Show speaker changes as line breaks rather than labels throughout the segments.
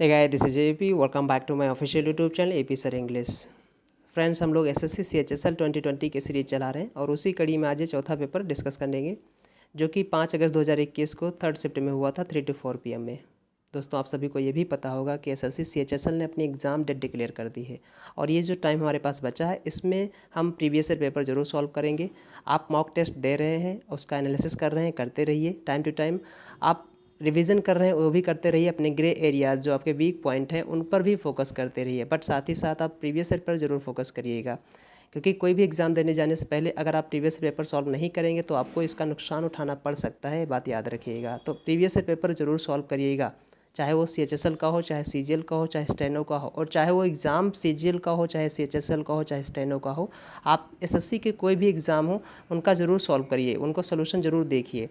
Hey guys, this is JP. Welcome back to my official YouTube channel AP Sir English. Friends, हम लोग SSC CHSL 2020 की series चला रहे हैं और उसी कड़ी में आज ये चौथा पेपर डिस्कस करेंगे जो कि 5 अगस्त 2021 को 3rd शिफ्ट में हुआ था 3 to 4 PM में। दोस्तों, आप सभी को ये भी पता होगा कि SSC CHSL ने अपनी एग्ज़ाम डेट डिक्लेयर कर दी है और ये जो टाइम हमारे पास बचा है इसमें हम प्रीवियस ईयर पेपर ज़रूर सॉल्व करेंगे। आप मॉक टेस्ट दे रहे हैं, उसका एनालिसिस कर रहे हैं, करते रहिए। टाइम टू टाइम आप रिवीजन कर रहे हैं वो भी करते रहिए। अपने ग्रे एरियाज़ जो आपके वीक पॉइंट हैं उन पर भी फोकस करते रहिए, बट साथ ही साथ आप प्रीवियस ईयर पर ज़रूर फोकस करिएगा, क्योंकि कोई भी एग्ज़ाम देने जाने से पहले अगर आप प्रीवियस पेपर सॉल्व नहीं करेंगे तो आपको इसका नुकसान उठाना पड़ सकता है। बात याद रखिएगा। तो प्रीवियस ईयर पेपर ज़रूर सॉल्व करिएगा, चाहे वो CHSL का हो, चाहे CGL का हो, चाहे स्टेनो का हो, और चाहे वो एग्ज़ाम CGL का हो, चाहे CHSL का हो, चाहे स्टेनो का हो। आप SSC के कोई भी एग्ज़ाम हो उनका ज़रूर सॉल्व करिए, उनको सोल्यूशन ज़रूर देखिए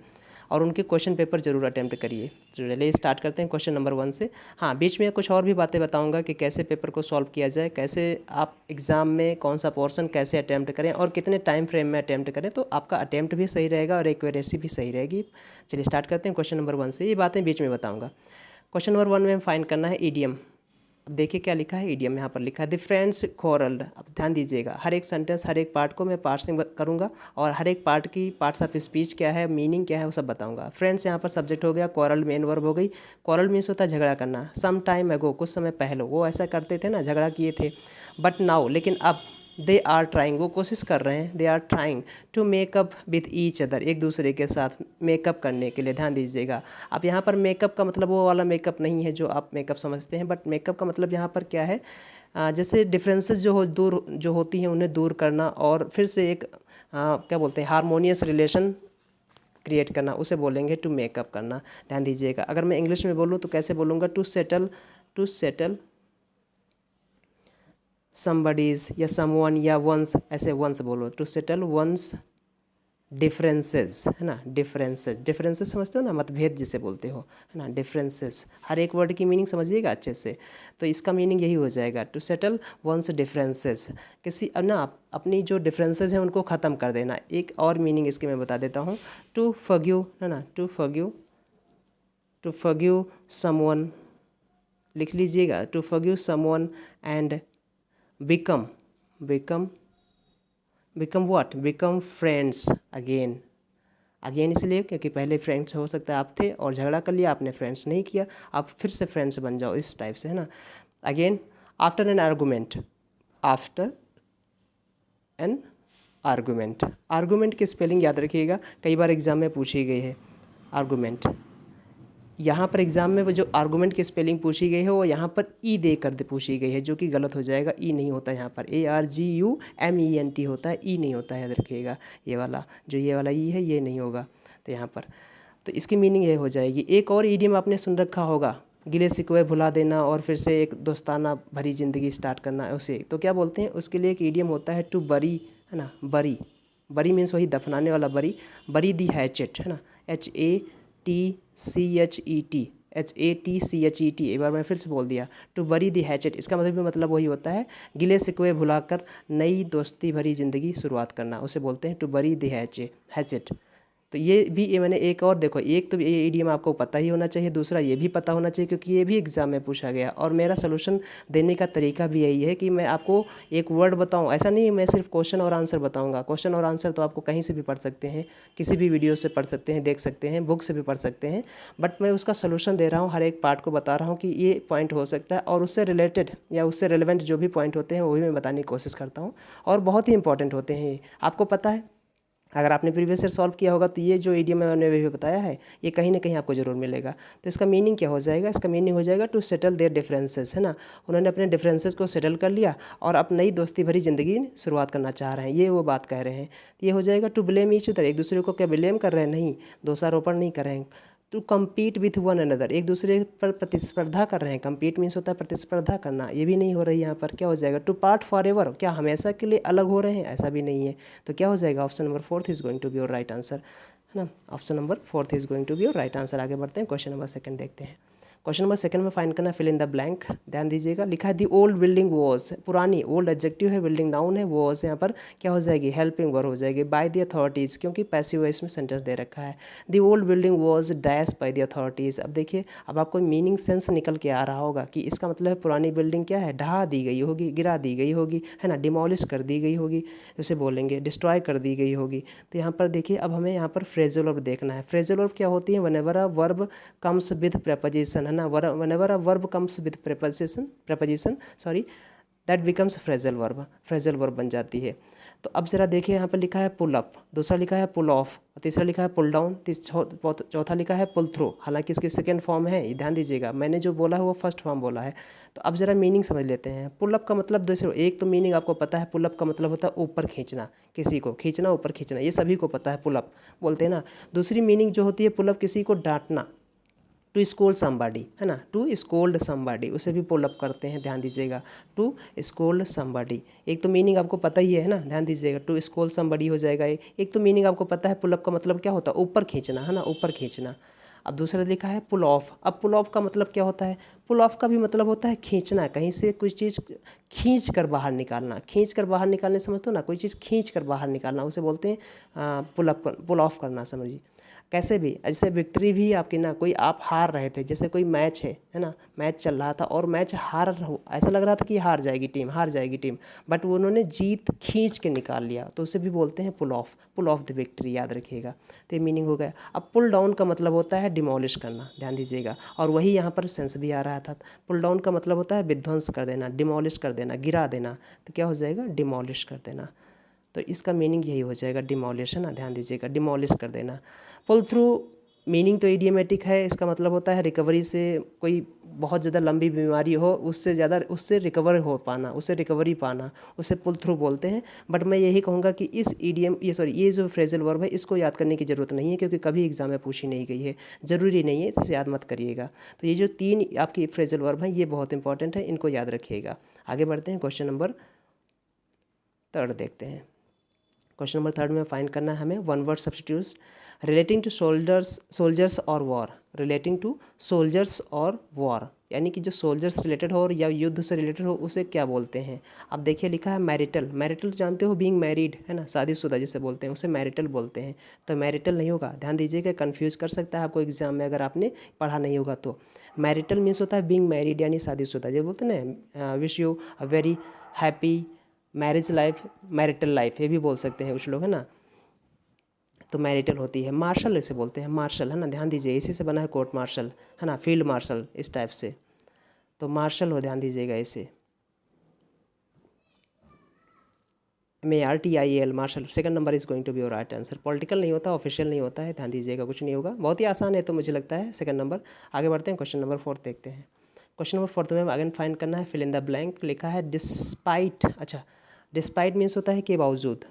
और उनके क्वेश्चन पेपर ज़रूर अटैम्प्ट करिए। तो चलिए स्टार्ट करते हैं क्वेश्चन नंबर 1 से। हाँ, बीच में कुछ और भी बातें बताऊंगा कि कैसे पेपर को सॉल्व किया जाए, कैसे आप एग्ज़ाम में कौन सा पोर्शन कैसे अटैम्प्ट करें और कितने टाइम फ्रेम में अटैम्प्ट करें, तो आपका अटैम्प्ट भी सही रहेगा और एक्यूरेसी भी सही रहेगी। चलिए स्टार्ट करते हैं क्वेश्चन नंबर 1 से। ये बातें बीच में बताऊँगा। क्वेश्चन नंबर 1 में हम फाइंड करना है ईडियम। अब देखिए क्या लिखा है, ईडियम यहाँ पर लिखा है द फ्रेंड्स quarreled। अब ध्यान दीजिएगा, हर एक सेंटेंस, हर एक पार्ट को मैं पार्सिंग करूँगा और हर एक पार्ट की पार्ट्स ऑफ स्पीच क्या है, मीनिंग क्या है, वो सब बताऊँगा। फ्रेंड्स यहाँ पर सब्जेक्ट हो गया, quarrel मेन वर्ब हो गई। quarrel मीन्स होता है झगड़ा करना। सम टाइम अगो, कुछ समय पहले वो ऐसा करते थे ना, झगड़ा किए थे। बट नाउ, लेकिन अब दे आर ट्राइंग, वो कोशिश कर रहे हैं, they are trying to make up with each other, एक दूसरे के साथ मेकअप करने के लिए। ध्यान दीजिएगा, अब यहाँ पर मेकअप का मतलब वो वाला मेकअप नहीं है जो आप मेकअप समझते हैं, बट मेकअप का मतलब यहाँ पर क्या है, जैसे डिफरेंसेस दूर जो होती हैं उन्हें दूर करना और फिर से एक क्या बोलते हैं, हारमोनियस रिलेशन क्रिएट करना, उसे बोलेंगे टू मेकअप करना। ध्यान दीजिएगा, अगर मैं इंग्लिश में बोलूँ तो कैसे बोलूँगा, टू सेटल समबडीज या समवन या वंस, ऐसे वंस बोलो, टू सेटल वंस डिफरेंसेस, है ना। डिफरेंसेस समझते हो ना, मतभेद जिसे बोलते हो, है ना, डिफरेंसेस। हर एक वर्ड की मीनिंग समझिएगा अच्छे से। तो इसका मीनिंग यही हो जाएगा, टू सेटल वंस डिफरेंसेस, किसी ना अपनी जो डिफरेंसेस हैं उनको ख़त्म कर देना। एक और मीनिंग इसके मैं बता देता हूँ, टू फॉरगिव, है ना, टू फॉरगिव समवन, लिख लीजिएगा, to forgive someone and become what, become friends again इसलिए क्योंकि पहले फ्रेंड्स हो सकता है आप थे और झगड़ा कर लिया, आपने फ्रेंड्स नहीं किया, आप फिर से फ्रेंड्स बन जाओ, इस टाइप से, है ना। अगेन आफ्टर एन आर्गूमेंट की स्पेलिंग याद रखिएगा, कई बार एग्जाम में पूछी गई है आर्गूमेंट। यहाँ पर एग्ज़ाम में वो जो आर्गूमेंट की स्पेलिंग पूछी गई है वो यहाँ पर ई दे कर पूछी गई है, जो कि गलत हो जाएगा। ई नहीं होता यहाँ पर, ARGUMENT होता है, ई नहीं होता है, याद रखिएगा। ये वाला ई है ये नहीं होगा तो यहाँ पर, तो इसकी मीनिंग ये हो जाएगी। एक और ईडियम आपने सुन रखा होगा, गिले शिकवे भुला देना और फिर से एक दोस्ताना भरी ज़िंदगी स्टार्ट करना, उसे तो क्या बोलते हैं, उसके लिए एक ईडियम होता है टू बरी, है ना। बरी मीन्स वही दफनाने वाला बरी दी हैचेट, है ना, HATCHET, एक बार मैं फिर से बोल दिया, टू बरी दी हैचेट। इसका मतलब वही होता है, गिले शिकवे भुलाकर नई दोस्ती भरी ज़िंदगी शुरुआत करना, उसे बोलते हैं टू बरी दी हैचेट। तो ये मैंने एक और देखो, एक तो ये इडियम आपको पता ही होना चाहिए, दूसरा ये भी पता होना चाहिए क्योंकि ये भी एग्जाम में पूछा गया और मेरा सोल्यूशन देने का तरीका भी यही है कि मैं आपको एक वर्ड बताऊं। ऐसा नहीं मैं सिर्फ क्वेश्चन और आंसर बताऊंगा। क्वेश्चन और आंसर तो आपको कहीं से भी पढ़ सकते हैं, किसी भी वीडियो से पढ़ सकते हैं, देख सकते हैं, बुक से भी पढ़ सकते हैं, बट मैं उसका सोल्यूशन दे रहा हूँ, हर एक पार्ट को बता रहा हूँ कि ये पॉइंट हो सकता है और उससे रिलेटेड या उससे रिलेवेंट जो भी पॉइंट होते हैं वही मैं बताने की कोशिश करता हूँ और बहुत ही इंपॉर्टेंट होते हैं ये, आपको पता है। अगर आपने प्रीवियस ईयर सॉल्व किया होगा तो ये जो इडियम मैंने भी बताया है ये कहीं ना कहीं आपको ज़रूर मिलेगा। तो इसका मीनिंग क्या हो जाएगा, इसका मीनिंग हो जाएगा टू सेटल देयर डिफरेंसेस, है ना। उन्होंने अपने डिफरेंसेस को सेटल कर लिया और अब नई दोस्ती भरी ज़िंदगी शुरुआत करना चाह रहे हैं, ये वो बात कह रहे हैं। ये हो जाएगा टू ब्लेम ईच अदर, एक दूसरे को क्या ब्लेम कर रहे हैं, नहीं, दोषारोपण नहीं कर रहे हैं। To compete with one another, एक दूसरे पर प्रतिस्पर्धा कर रहे हैं। कम्पीट मीन्स होता है प्रतिस्पर्धा करना, ये भी नहीं हो रही यहाँ पर। क्या हो जाएगा, टू पार्ट फॉर एवर, क्या हमेशा के लिए अलग हो रहे हैं, ऐसा भी नहीं है। तो क्या हो जाएगा, option number 4 is going to be your right answer, है ना। Option number 4 is going to be your right answer. आगे बढ़ते हैं, क्वेश्चन नंबर 2 देखते हैं। क्वेश्चन नंबर सेकंड में फाइंड करना फिल इन द ब्लैंक। ध्यान दीजिएगा, लिखा है दी ओल्ड बिल्डिंग वॉज, पुरानी, ओल्ड एडजेक्टिव है, बिल्डिंग नाउन है, वॉज यहाँ पर क्या हो जाएगी, हेल्पिंग वर्ब हो जाएगी, बाय द अथॉरिटीज़, क्योंकि पैसिव वॉइस में सेंटेंस दे रखा है। The old building was dash by the authorities. अब देखिए, अब आपको मीनिंग सेंस निकल के आ रहा होगा कि इसका मतलब है पुरानी बिल्डिंग क्या है, ढहा दी गई होगी, गिरा दी गई होगी, है ना, डिमोलिश कर दी गई होगी, उसे बोलेंगे डिस्ट्रॉय कर दी गई होगी। तो यहाँ पर देखिए, अब हमें यहाँ पर फ्रेजल वर्ब देखना है। फ्रेजल वर्ब क्या होती है, whenever a verb comes with preposition, है ना, whenever a verb comes with preposition sorry that becomes phrasal verb बन जाती है। तो अब ज़रा देखिए, यहाँ पर लिखा है पुल अप, दूसरा लिखा है पुल ऑफ, तीसरा लिखा है पुल डाउन, चौथा लिखा है पुल थ्रू। हालांकि इसकी सेकेंड फॉर्म है, ये ध्यान दीजिएगा, मैंने जो बोला है वो फर्स्ट फॉर्म बोला है। तो अब ज़रा मीनिंग समझ लेते हैं। पुल अप का मतलब दूसरे, एक तो मीनिंग आपको पता है, पुल अप का मतलब होता है ऊपर खींचना, किसी को खींचना, ऊपर खींचना, ये सभी को पता है, पुल अप बोलते हैं ना। दूसरी मीनिंग जो होती है पुल अप, किसी को डांटना, टू स्कोल्ड समबडी, है ना, टू स्कोल्ड समबडी, उसे भी पुल अप करते हैं, ध्यान दीजिएगा, टू स्कोल्ड समबडी। एक तो मीनिंग आपको पता ही है ना, ध्यान दीजिएगा, टू स्कोल्ड समबडी हो जाएगा। एक तो मीनिंग आपको पता है, पुल अप का मतलब क्या होता है, ऊपर खींचना, है ना, ऊपर खींचना। अब दूसरा लिखा है पुल ऑफ। अब पुल ऑफ का मतलब क्या होता है, पुल ऑफ का भी मतलब होता है खींचना, कहीं से कुछ चीज़ खींच कर बाहर निकालना, खींच कर बाहर निकालने समझते हो ना, कोई चीज़ खींच कर बाहर निकालना, उसे बोलते हैं पुल ऑफ करना, समझिए। कैसे भी, जैसे विक्ट्री भी आपकी ना, कोई आप हार रहे थे, जैसे कोई मैच है ना, मैच चल रहा था और मैच ऐसा लग रहा था कि हार जाएगी टीम, बट वो उन्होंने जीत खींच के निकाल लिया, तो उसे भी बोलते हैं पुल ऑफ द विक्ट्री, याद रखिएगा। तो ये मीनिंग हो गया। अब पुल डाउन का मतलब होता है डिमोलिश करना, ध्यान दीजिएगा, और वही यहाँ पर सेंस भी आ रहा था। पुल डाउन का मतलब होता है विध्वंस कर देना, डिमोलिश कर देना, गिरा देना, तो क्या हो जाएगा, डिमोलिश कर देना। तो इसका मीनिंग यही हो जाएगा, डिमोलिश, है ना, ध्यान दीजिएगा, डिमोलिश कर देना। पुल थ्रू मीनिंग तो इडियोमेटिक है, इसका मतलब होता है रिकवरी से, कोई बहुत ज़्यादा लंबी बीमारी हो, उससे रिकवरी पाना, उसे पुल थ्रू बोलते हैं। बट मैं यही कहूँगा कि इस ये जो फ्रेजल वर्ब है, इसको याद करने की ज़रूरत नहीं है, क्योंकि कभी एग्जाम में पूछी नहीं गई है, ज़रूरी नहीं है, इसे याद मत करिएगा। तो ये जो 3 आपकी फ्रेजल वर्ब है, ये बहुत इंपॉर्टेंट है, इनको याद रखिएगा। आगे बढ़ते हैं, क्वेश्चन नंबर 3 देखते हैं। क्वेश्चन नंबर 3 में फाइंड करना है हमें one word substitutes relating to soldiers और वॉर, रिलेटिंग टू सोल्जर्स और वॉर, यानी कि जो सोल्जर्स रिलेटेड हो या युद्ध से रिलेटेड हो, उसे क्या बोलते हैं। अब देखिए, लिखा है मैरिटल जानते हो, बीइंग मैरिड, है ना, शादीशुदा जिसे बोलते हैं, उसे मैरिटल बोलते हैं। तो मैरिटल नहीं होगा, ध्यान दीजिएगा, कन्फ्यूज़ कर सकता है आपको एग्जाम में, अगर आपने पढ़ा नहीं होगा तो। मैरिटल मीन्स होता है बीइंग मैरिड, यानी शादीशुदा, जो बोलते हैं ना, wish you a very happy marriage life, marital life, ये भी बोल सकते हैं कुछ लोग, है ना। तो मैरिटल होती है। मार्शल इसे बोलते हैं, मार्शल, है ना, ध्यान दीजिए, इसी से बना है कोर्ट मार्शल, है ना, फील्ड मार्शल, इस टाइप से। तो मार्शल हो, ध्यान दीजिएगा, इसे MARTIAL, martial. Second number is going to be your right answer. Political नहीं होता, ऑफिशियल नहीं होता है, ध्यान दीजिएगा, कुछ नहीं होगा, बहुत ही आसान है, तो मुझे लगता है सेकंड नंबर। आगे बढ़ते हैं, क्वेश्चन नंबर 4 देखते हैं। क्वेश्चन नंबर 4 में अगेन फाइंड करना है फिल इन द ब्लैंक। लिखा है डिस्पाइट, अच्छा, डिस्पाइट मीन्स होता है के बावजूद।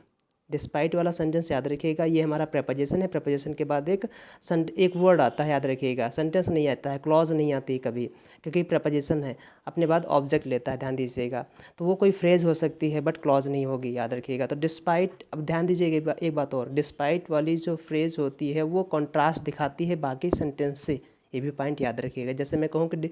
डिस्पाइट वाला सेंटेंस याद रखिएगा, ये हमारा प्रेपोजिशन है, प्रेपोजिशन के बाद एक वर्ड आता है, याद रखिएगा, सेंटेंस नहीं आता है, क्लॉज नहीं आती कभी, क्योंकि प्रेपोजिशन है, अपने बाद ऑब्जेक्ट लेता है, ध्यान दीजिएगा। तो वो कोई फ्रेज हो सकती है, बट क्लॉज नहीं होगी, याद रखिएगा। तो डिस्पाइट, अब ध्यान दीजिएगा एक बात और, डिस्पाइट वाली जो फ्रेज होती है, वो कॉन्ट्रास्ट दिखाती है बाकी सेंटेंस से, ये भी पॉइंट याद रखिएगा। जैसे मैं कहूँ कि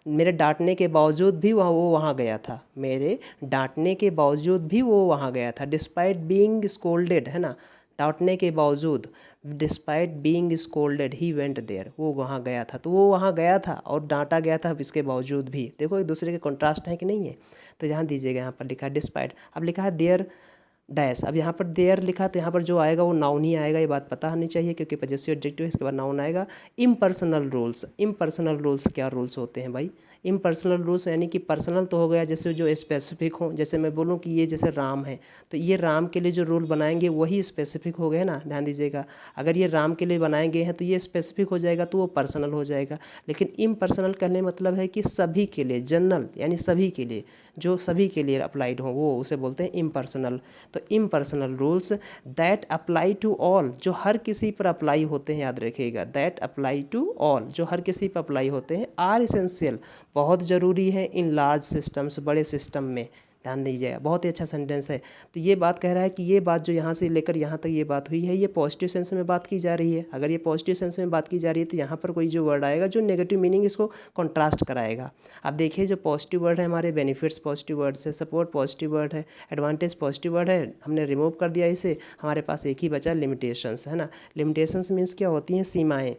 मेरे डांटने के बावजूद भी वो वहाँ गया था, मेरे डांटने के बावजूद भी वो वहाँ गया था, डिस्पाइट बीइंग स्कोल्डेड, है ना, डांटने के बावजूद, despite being scolded he went there, वो वहाँ गया था, तो वो वहाँ गया था और डांटा गया था इसके बावजूद भी। देखो एक दूसरे के कॉन्ट्रास्ट है कि नहीं है। तो ध्यान दीजिएगा, यहाँ पर लिखा है डिस्पाइट, अब लिखा है देयर डैश। अब यहाँ पर देयर लिखा, तो यहाँ पर जो आएगा वो नाउन ही आएगा, ये बात पता होनी चाहिए, क्योंकि पजेसिव एडजेक्टिव है, इसके बाद नाउन आएगा। इम्पर्सनल रूल्स क्या रूल्स होते हैं भाई, इम्पर्सनल रूल्स यानी कि पर्सनल तो हो गया, जैसे जो स्पेसिफिक हो, जैसे मैं बोलूँ कि ये जैसे राम है, तो ये राम के लिए जो रूल बनाएंगे वही स्पेसिफिक हो गए ना, ध्यान दीजिएगा। अगर ये राम के लिए बनाए गए हैं तो ये स्पेसिफिक हो जाएगा, तो वो पर्सनल हो जाएगा। लेकिन इम्पर्सनल कहने मतलब है कि सभी के लिए, जनरल यानी सभी के लिए, जो सभी के लिए अप्लाइड हो, वो उसे बोलते हैं इम्पर्सनल। तो impersonal rules that apply to all, जो हर किसी पर अप्लाई होते हैं, याद रखिएगा, दैट अप्लाई टू ऑल, जो हर किसी पर अप्लाई होते हैं, आर इसेंशियल, बहुत ज़रूरी है, इन लार्ज सिस्टम्स, बड़े सिस्टम में, ध्यान दीजिएगा, बहुत ही अच्छा सेंटेंस है। तो ये बात कह रहा है कि ये बात जो यहाँ से लेकर यहाँ तक ये बात हुई है, ये पॉजिटिव सेंस में बात की जा रही है। अगर ये पॉजिटिव सेंस में बात की जा रही है तो यहाँ पर कोई जो वर्ड आएगा जो नेगेटिव मीनिंग इसको कॉन्ट्रास्ट कराएगा। अब देखिए जो पॉजिटिव वर्ड है हमारे, बेनिफिट्स पॉजिटिव वर्ड है, सपोर्ट पॉजिटिव वर्ड है, एडवांटेज पॉजिटिव वर्ड है, हमने रिमूव कर दिया इसे, हमारे पास एक ही बचा लिमिटेशंस, है ना। लिमिटेशंस मीन्स क्या होती हैं, सीमाएँ।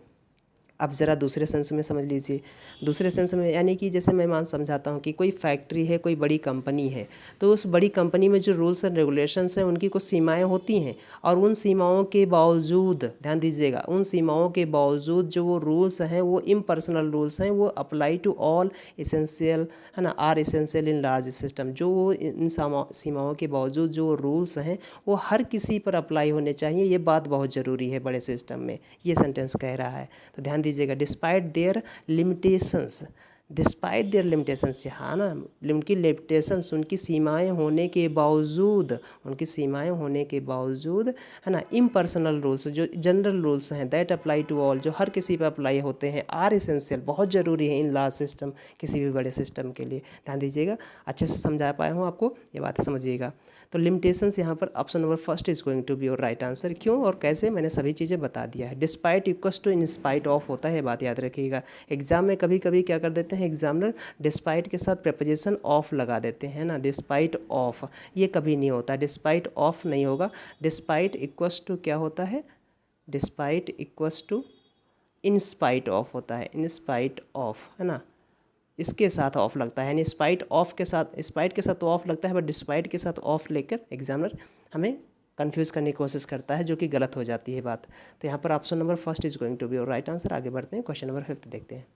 अब ज़रा दूसरे सेंस में समझ लीजिए। दूसरे सेंस में यानी कि जैसे मैं समझाता हूँ कि कोई फैक्ट्री है, कोई बड़ी कंपनी है, तो उस बड़ी कंपनी में जो रूल्स एंड रेगुलेशंस हैं उनकी कुछ सीमाएं होती हैं, और उन सीमाओं के बावजूद, ध्यान दीजिएगा, उन सीमाओं के बावजूद जो वो रूल्स हैं वो इम्पर्सनल रूल्स हैं, वो अप्लाई टू ऑल इसेंशियल, है ना, are essential in large system. जो वो इन सीमाओं के बावजूद जो रूल्स हैं वो हर किसी पर अप्लाई होने चाहिए, ये बात बहुत ज़रूरी है बड़े सिस्टम में, ये सेंटेंस कह रहा है। तो ध्यान दीजिएगा, despite there limitations, despite there limitations, हाँ ना, उनकी लिमिटेशंस, उनकी सीमाएं होने के बावजूद, उनकी सीमाएं होने के बावजूद, है ना, इम्पर्सनल रूल्स जो जनरल रूल्स हैं, दैट अप्लाई टू ऑल, जो हर किसी पर अप्लाई होते हैं, आर इसेंशियल, बहुत ज़रूरी है इन लार्ज सिस्टम, किसी भी बड़े सिस्टम के लिए। ध्यान दीजिएगा, अच्छे से समझा पाया हूँ आपको, ये बात समझिएगा। तो लिमिटेशंस यहाँ पर option number first is going to be your right answer. क्यों और कैसे, मैंने सभी चीज़ें बता दिया है। Despite equals to in spite of होता है, बात याद रखिएगा। एग्जाम में कभी कभी क्या कर देते हैं एग्जामिनर, डिस्पाइट के साथ प्रेपोजिशन ऑफ लगा देते हैं ना, डिस्पाइट ऑफ, ये कभी नहीं होता, डिस्पाइट ऑफ नहीं होगा। डिस्पाइट इक्वल्स टू क्या होता है, despite equals to in spite of होता है, इन स्पाइट ऑफ, है ना, इसके साथ ऑफ लगता है, यानी स्पाइट ऑफ के साथ, स्पाइट के साथ तो ऑफ लगता है, बट डिस्पाइट के साथ ऑफ लेकर एग्जामिनर हमें कंफ्यूज करने की कोशिश करता है, जो कि गलत हो जाती है बात। तो यहाँ पर option number first is going to be your right answer. आगे बढ़ते हैं, क्वेश्चन नंबर 5 देखते हैं।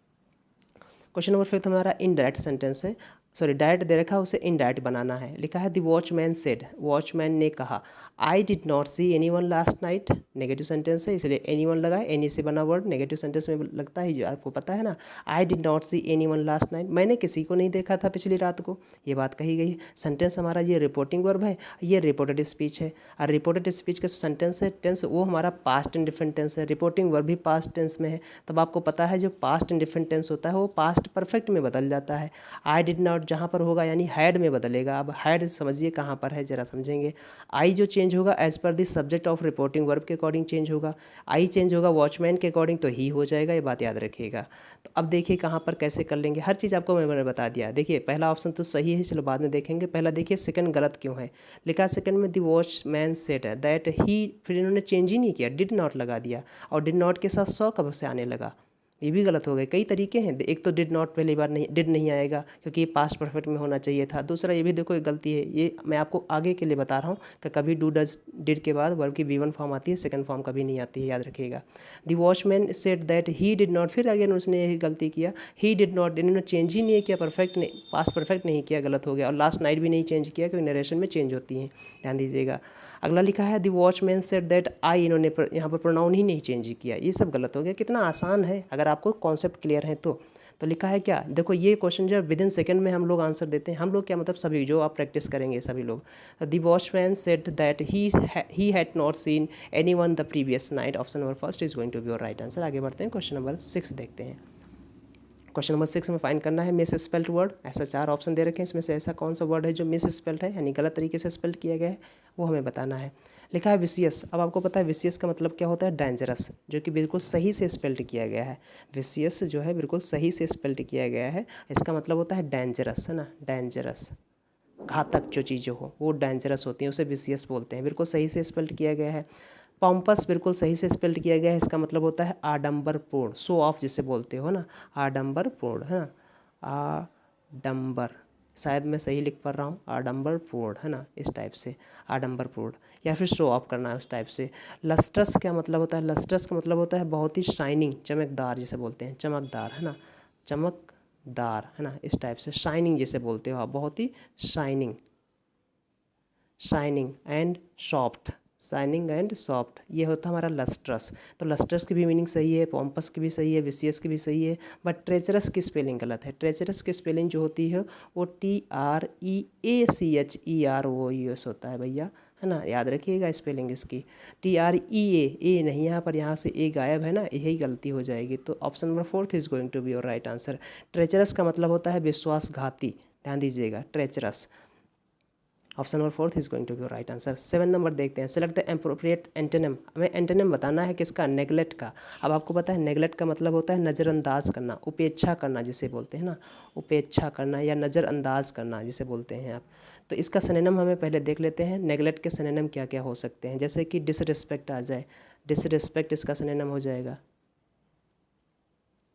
क्वेश्चन नंबर 5 हमारा इनडायरेक्ट सेंटेंस है, सॉरी डायरेक्ट दे रखा है, उसे इनडायरेक्ट बनाना है। लिखा है द वॉचमैन सेड, वॉचमैन ने कहा, I did not see anyone last night, negative sentence है इसलिए एनीवन लगा है, एनी से बना वर्ड नेगेटिव सेंटेंस में लगता है, जो आपको पता है ना। I did not see anyone last night, मैंने किसी को नहीं देखा था पिछली रात को, ये बात कही गई है। सेंटेंस हमारा ये रिपोर्टिंग वर्ब है, ये रिपोर्टेड स्पीच है, और रिपोर्टेड स्पीच का सेंटेंस है टेंस वो हमारा पास्ट इंडिफरेंट टेंस है, रिपोर्टिंग वर्ब भी पास्ट टेंस में है। तब आपको पता है जो पास्ट इंडिफरेंट टेंस होता है वो पास्ट परफेक्ट में बदल जाता है। आई डिड नॉट जहाँ पर होगा यानी हैड में बदलेगा। अब हैड समझिए कहाँ पर है, जरा समझेंगे। आई जो चेंज होगा एज पर the subject of reporting verb के अकॉर्डिंग चेंज होगा, आई चेंज होगा वॉचमैन के अकॉर्डिंग तो ही हो जाएगा, ये बात याद रखिएगा। तो अब देखिए कहाँ पर कैसे कर लेंगे, हर चीज़ आपको मैंने बता दिया। देखिए पहला ऑप्शन तो सही है, चलो बाद में देखेंगे, पहला देखिए सेकंड गलत क्यों है। लिखा सेकंड में द वॉचमैन सेड है दैट ही, फिर इन्होंने चेंज ही नहीं किया, डिड नॉट लगा दिया, और डिड नॉट के साथ सौ कब से आने लगा, ये भी गलत हो गए। कई तरीके हैं, एक तो डिड नॉट पहली बार नहीं, डिड नहीं आएगा क्योंकि ये पास्ट परफेक्ट में होना चाहिए था। दूसरा ये भी देखो एक गलती है, ये मैं आपको आगे के लिए बता रहा हूँ कि कभी डू डज डिड के बाद वर्ब की V1 फॉर्म आती है, सेकंड फॉर्म कभी नहीं आती है, याद रखिएगा। The watchman said that he did not, फिर अगेन उसने यही गलती किया, ही डिड नॉट, इन्होंने चेंज ही नहीं किया, परफेक्ट नहीं, पास्ट परफेक्ट नहीं किया, गलत हो गया। और लास्ट नाइट भी नहीं चेंज किया क्योंकि नरेशन में चेंज होती हैं, ध्यान दीजिएगा। अगला लिखा है the watchman said that I, इन्होंने यहाँ पर प्रोनाउन ही नहीं चेंज किया, ये सब गलत हो गया। कितना आसान है अगर आपको कॉन्सेप्ट क्लियर है तो लिखा है क्या, देखो ये क्वेश्चन जो विद इन सेकंड में हम लोग आंसर देते हैं, हम लोग क्या मतलब सभी जो आप प्रैक्टिस करेंगे सभी लोग। The watchman said that he had not seen anyone the previous night, option number first is going to be your right answer. आगे बढ़ते हैं, क्वेश्चन नंबर 6 देखते हैं। क्वेश्चन नंबर 6 में फाइंड करना है मिस स्पेल्ड वर्ड। ऐसा 4 ऑप्शन दे रखे हैं, इसमें से ऐसा कौन सा वर्ड है जो मिस स्पेल्ड है यानी गलत तरीके से स्पेल्ड किया गया है, वो हमें बताना है। लिखा है विशियस, अब आपको पता है विशियस का मतलब क्या होता है, डेंजरस, जो कि बिल्कुल सही से स्पेल्ड किया गया है। विशियस जो है बिल्कुल सही से स्पेल्ड किया गया है, इसका मतलब होता है डेंजरस, है ना, डेंजरस, घातक जो चीज़ें हो वो डेंजरस होती हैं, उसे विशियस बोलते हैं, बिल्कुल सही से स्पेल्ड किया गया है। पॉम्पस बिल्कुल सही से स्पेल्ड किया गया है, इसका मतलब होता है आडंबरपूर्ण, शो ऑफ जिसे बोलते हो ना, आडंबरपूर्ण, है ना, आडंबर, शायद मैं सही लिख पा रहा हूँ, आडंबरपूर्ण, है ना, इस टाइप से आडंबरपूर्ण, या फिर शो ऑफ करना है उस टाइप से। लस्ट्रस क्या मतलब होता है, लस्ट्रस का मतलब होता है बहुत ही शाइनिंग, चमकदार जिसे बोलते हैं, चमकदार, है ना, चमकदार, है ना, इस टाइप से। शाइनिंग जिसे बोलते हो आप, बहुत ही shining, shining and soft, shining and soft, ये होता है हमारा लस्ट्रस। तो लस्ट्रस की भी मीनिंग सही है, पॉम्पस की भी सही है, विशियस की भी सही है, बट ट्रेचरस की स्पेलिंग गलत है। ट्रेचरस की स्पेलिंग जो होती है वो TREACHER होता है भैया, है ना, याद रखिएगा स्पेलिंग इसकी, TREA नहीं, यहाँ पर यहाँ से ए गायब है ना, यही गलती हो जाएगी। तो option number 4 is going to be your right answer. Treacherous का मतलब होता है विश्वासघाती, ध्यान दीजिएगा, treacherous. Option number 4 is going to be right answer. 7 number देखते हैं, सेलेक्ट द एप्रोप्रिएट एंटोनिम। हमें एंटोनिम बताना है किसका, नेगलेक्ट का। अब आपको पता है नेगलेक्ट का मतलब होता है नज़रअंदाज करना, उपेक्षा करना जिसे बोलते हैं ना, उपेक्षा करना या नज़रअंदाज करना जिसे बोलते हैं आप। तो इसका सिनोनिम हमें पहले देख लेते हैं, नेगलेक्ट के सिनोनिम क्या क्या हो सकते हैं। जैसे कि डिसरिस्पेक्ट आ जाए, डिसरिस्पेक्ट इसका सिनोनिम हो जाएगा,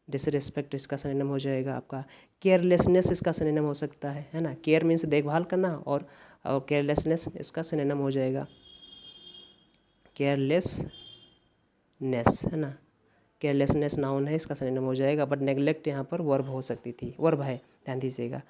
डिसरिस्पेक्ट इसका सिनोनिम हो जाएगा आपका। केयरलेसनेस इसका सिनोनिम हो सकता है ना, केयर मीन्स देखभाल करना, और केयरलेसनेस इसका सिनोनिम हो जाएगा, केयरलेसनेस है ना, केयरलेसनेस नाउन है, इसका सिनोनिम हो जाएगा। बट नेगलेक्ट यहाँ पर वर्ब हो सकती थी, वर्ब है, ध्यान दीजिएगा।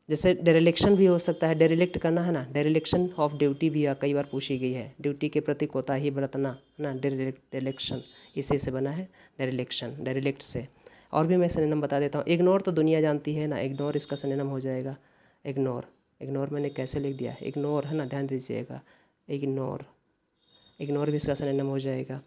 जैसे डेरिलेक्शन भी हो सकता है, डेरिलेक्ट करना है ना, डेरिलेक्शन ऑफ ड्यूटी भी कई बार पूछी गई है, ड्यूटी के प्रति कोताही बरतना है ना, डेरिलेक्शन इसी से बना है, डेरिलेक्शन, डेरिलेक्ट से। और भी मैं सिनोनिम बता देता हूँ, इग्नोर तो दुनिया जानती है ना, इग्नोर इसका सिनोनिम हो जाएगा, इग्नोर। इग्नोर मैंने कैसे लिख दिया, इग्नोर है ना, ध्यान दीजिएगा, इग्नोर, इग्नोर भी इसका सिनोनिम हो जाएगा।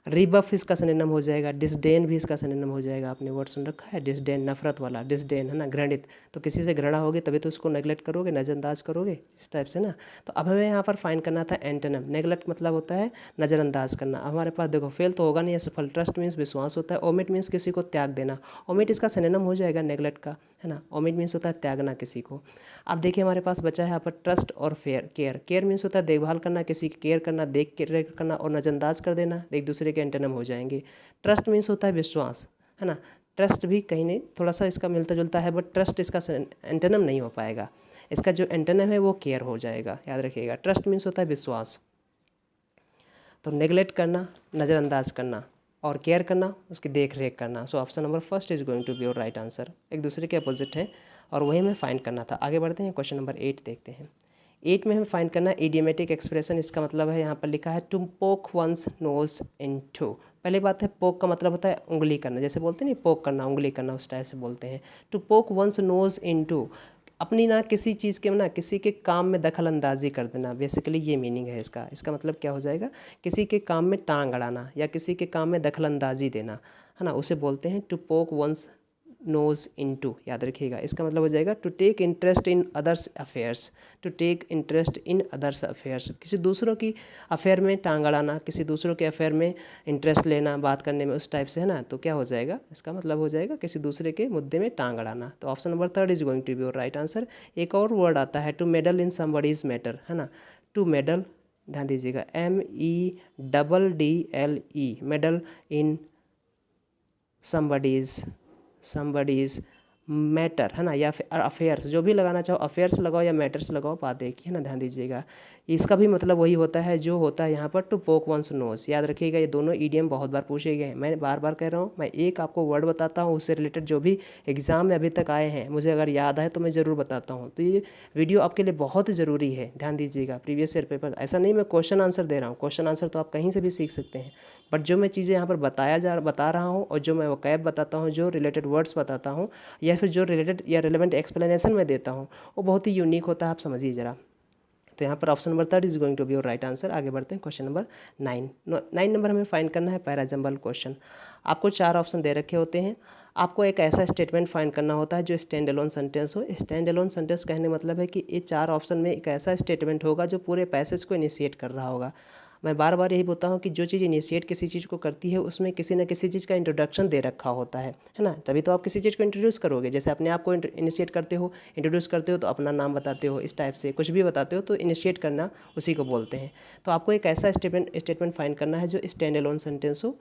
रिबफ इसका सिनोनिम हो जाएगा, डिसडेन भी इसका सिनोनिम हो जाएगा। आपने वर्ड सुन रखा है डिसडेन, नफरत वाला डिसडेन है ना, घृणित। तो किसी से घृणा होगी तभी तो उसको नेगलेक्ट करोगे, नज़रअंदाज करोगे, इस टाइप से ना। तो अब हमें यहाँ पर फाइंड करना था एंटोनिम। नेगलेक्ट मतलब होता है नज़रअंदाज करना। हमारे पास देखो फेल तो होगा नहीं, असफल। ट्रस्ट मीन्स विश्वास होता है। ओमिट मीन्स किसी को त्याग देना, ओमिट इसका सिनोनिम हो जाएगा नेगलेक्ट का, है ना। ओमिट मीन्स होता है त्यागना किसी को। अब देखिए हमारे पास बचा है यहाँ पर ट्रस्ट और फेयर, केयर। केयर मीन्स होता है देखभाल करना, किसी की केयर करना, देख के करना, और नज़रअंदाज कर देना, एक दूसरे के एंटोनिम हो जाएंगे। ट्रस्ट मीन्स होता है विश्वास, है ना। ट्रस्ट भी कहीं नहीं, थोड़ा सा इसका मिलता जुलता है, बट ट्रस्ट इसका एंटोनिम नहीं हो पाएगा। इसका जो एंटोनिम है वो केयर हो जाएगा, याद रखिएगा। ट्रस्ट मीन्स होता है विश्वास, तो नेगलेक्ट करना, नज़रअंदाज करना, और केयर करना, उसकी देख रेख करना। So option number first is going to be your right answer. एक दूसरे के अपोजिट है और वही हमें फाइंड करना था। आगे बढ़ते हैं, क्वेश्चन नंबर 8 देखते हैं। 8 में हमें फाइंड करना है इडियोमेटिक एक्सप्रेशन। इसका मतलब है, यहाँ पर लिखा है to poke once knows in to. पहली बात है, पोक का मतलब होता है उंगली करना, जैसे बोलते हैं नहीं, पोक करना, उंगली करना, उस टाइप से बोलते हैं। To poke once knows in to, अपनी ना किसी चीज़ के ना किसी के काम में दखल अंदाजी कर देना, बेसिकली ये मीनिंग है इसका। इसका मतलब क्या हो जाएगा, किसी के काम में टांग अड़ाना या किसी के काम में दखल अंदाजी देना, है ना, उसे बोलते हैं to poke once knows into, याद रखिएगा। इसका मतलब हो जाएगा to take interest in others affairs, to take interest in others affairs, किसी दूसरों की अफेयर में टांग अड़ाना, किसी दूसरों के अफेयर में इंटरेस्ट लेना, बात करने में, उस टाइप से, है ना। तो क्या हो जाएगा, इसका मतलब हो जाएगा किसी दूसरे के मुद्दे में टांग अड़ाना। तो option number 3 is going to be your right answer. एक और वर्ड आता है to meddle in somebody's matter, है ना। टू मेडल, ध्यान दीजिएगा, MEDDLE, meddle in somebody's matter, है ना, या फिर अफेयर्स, जो भी लगाना चाहो, अफेयर्स लगाओ या मैटर्स लगाओ, बात एक ही है ना, ध्यान दीजिएगा। इसका भी मतलब वही होता है जो होता है यहाँ पर टू पोक वंस नोज, याद रखिएगा। ये दोनों ईडियम बहुत बार पूछे गए हैं, मैं बार बार कह रहा हूँ। मैं एक आपको वर्ड बताता हूँ, उससे रिलेटेड जो भी एग्जाम में अभी तक आए हैं, मुझे अगर याद आए तो मैं ज़रूर बताता हूँ। तो ये वीडियो आपके लिए बहुत ज़रूरी है, ध्यान दीजिएगा। प्रीवियस ईयर पेपर, ऐसा नहीं मैं क्वेश्चन आंसर दे रहा हूँ, क्वेश्चन आंसर तो आप कहीं से भी सीख सकते हैं, बट जो मैं चीज़ें यहाँ पर बता रहा हूँ, और जो मैं वोकैब बताता हूँ, जो रिलेटेड वर्ड्स बताता हूँ, या फिर जो रिलेटेड या रिलेवेंट एक्सप्लेनेशन में देता हूँ, वो बहुत ही यूनिक होता है, आप समझिए ज़रा। तो यहाँ पर option number 3 is going to be your right answer. आगे बढ़ते हैं, क्वेश्चन नंबर 9। 9 नंबर हमें फाइंड करना है पैराजम्बल क्वेश्चन। आपको 4 ऑप्शन दे रखे होते हैं, आपको एक ऐसा स्टेटमेंट फाइंड करना होता है जो स्टैंड अलोन सेंटेंस हो। स्टैंड अलोन सेंटेंस कहने मतलब है कि ये 4 ऑप्शन में एक ऐसा स्टेटमेंट होगा जो पूरे पैसेज को इनिशिएट कर रहा होगा। मैं बार बार यही बोलता हूँ कि जो चीज़ इनिशिएट किसी चीज़ को करती है, उसमें किसी न किसी चीज़ का इंट्रोडक्शन दे रखा होता है ना। तभी तो आप किसी चीज़ को इंट्रोड्यूस करोगे, जैसे अपने आप को इनिशिएट करते हो, इंट्रोड्यूस करते हो तो अपना नाम बताते हो, इस टाइप से कुछ भी बताते हो तो इनिशिएट करना उसी को बोलते हैं। तो आपको एक ऐसा स्टेटमेंट फाइंड करना है जो स्टैंड अलोन सेंटेंस हो।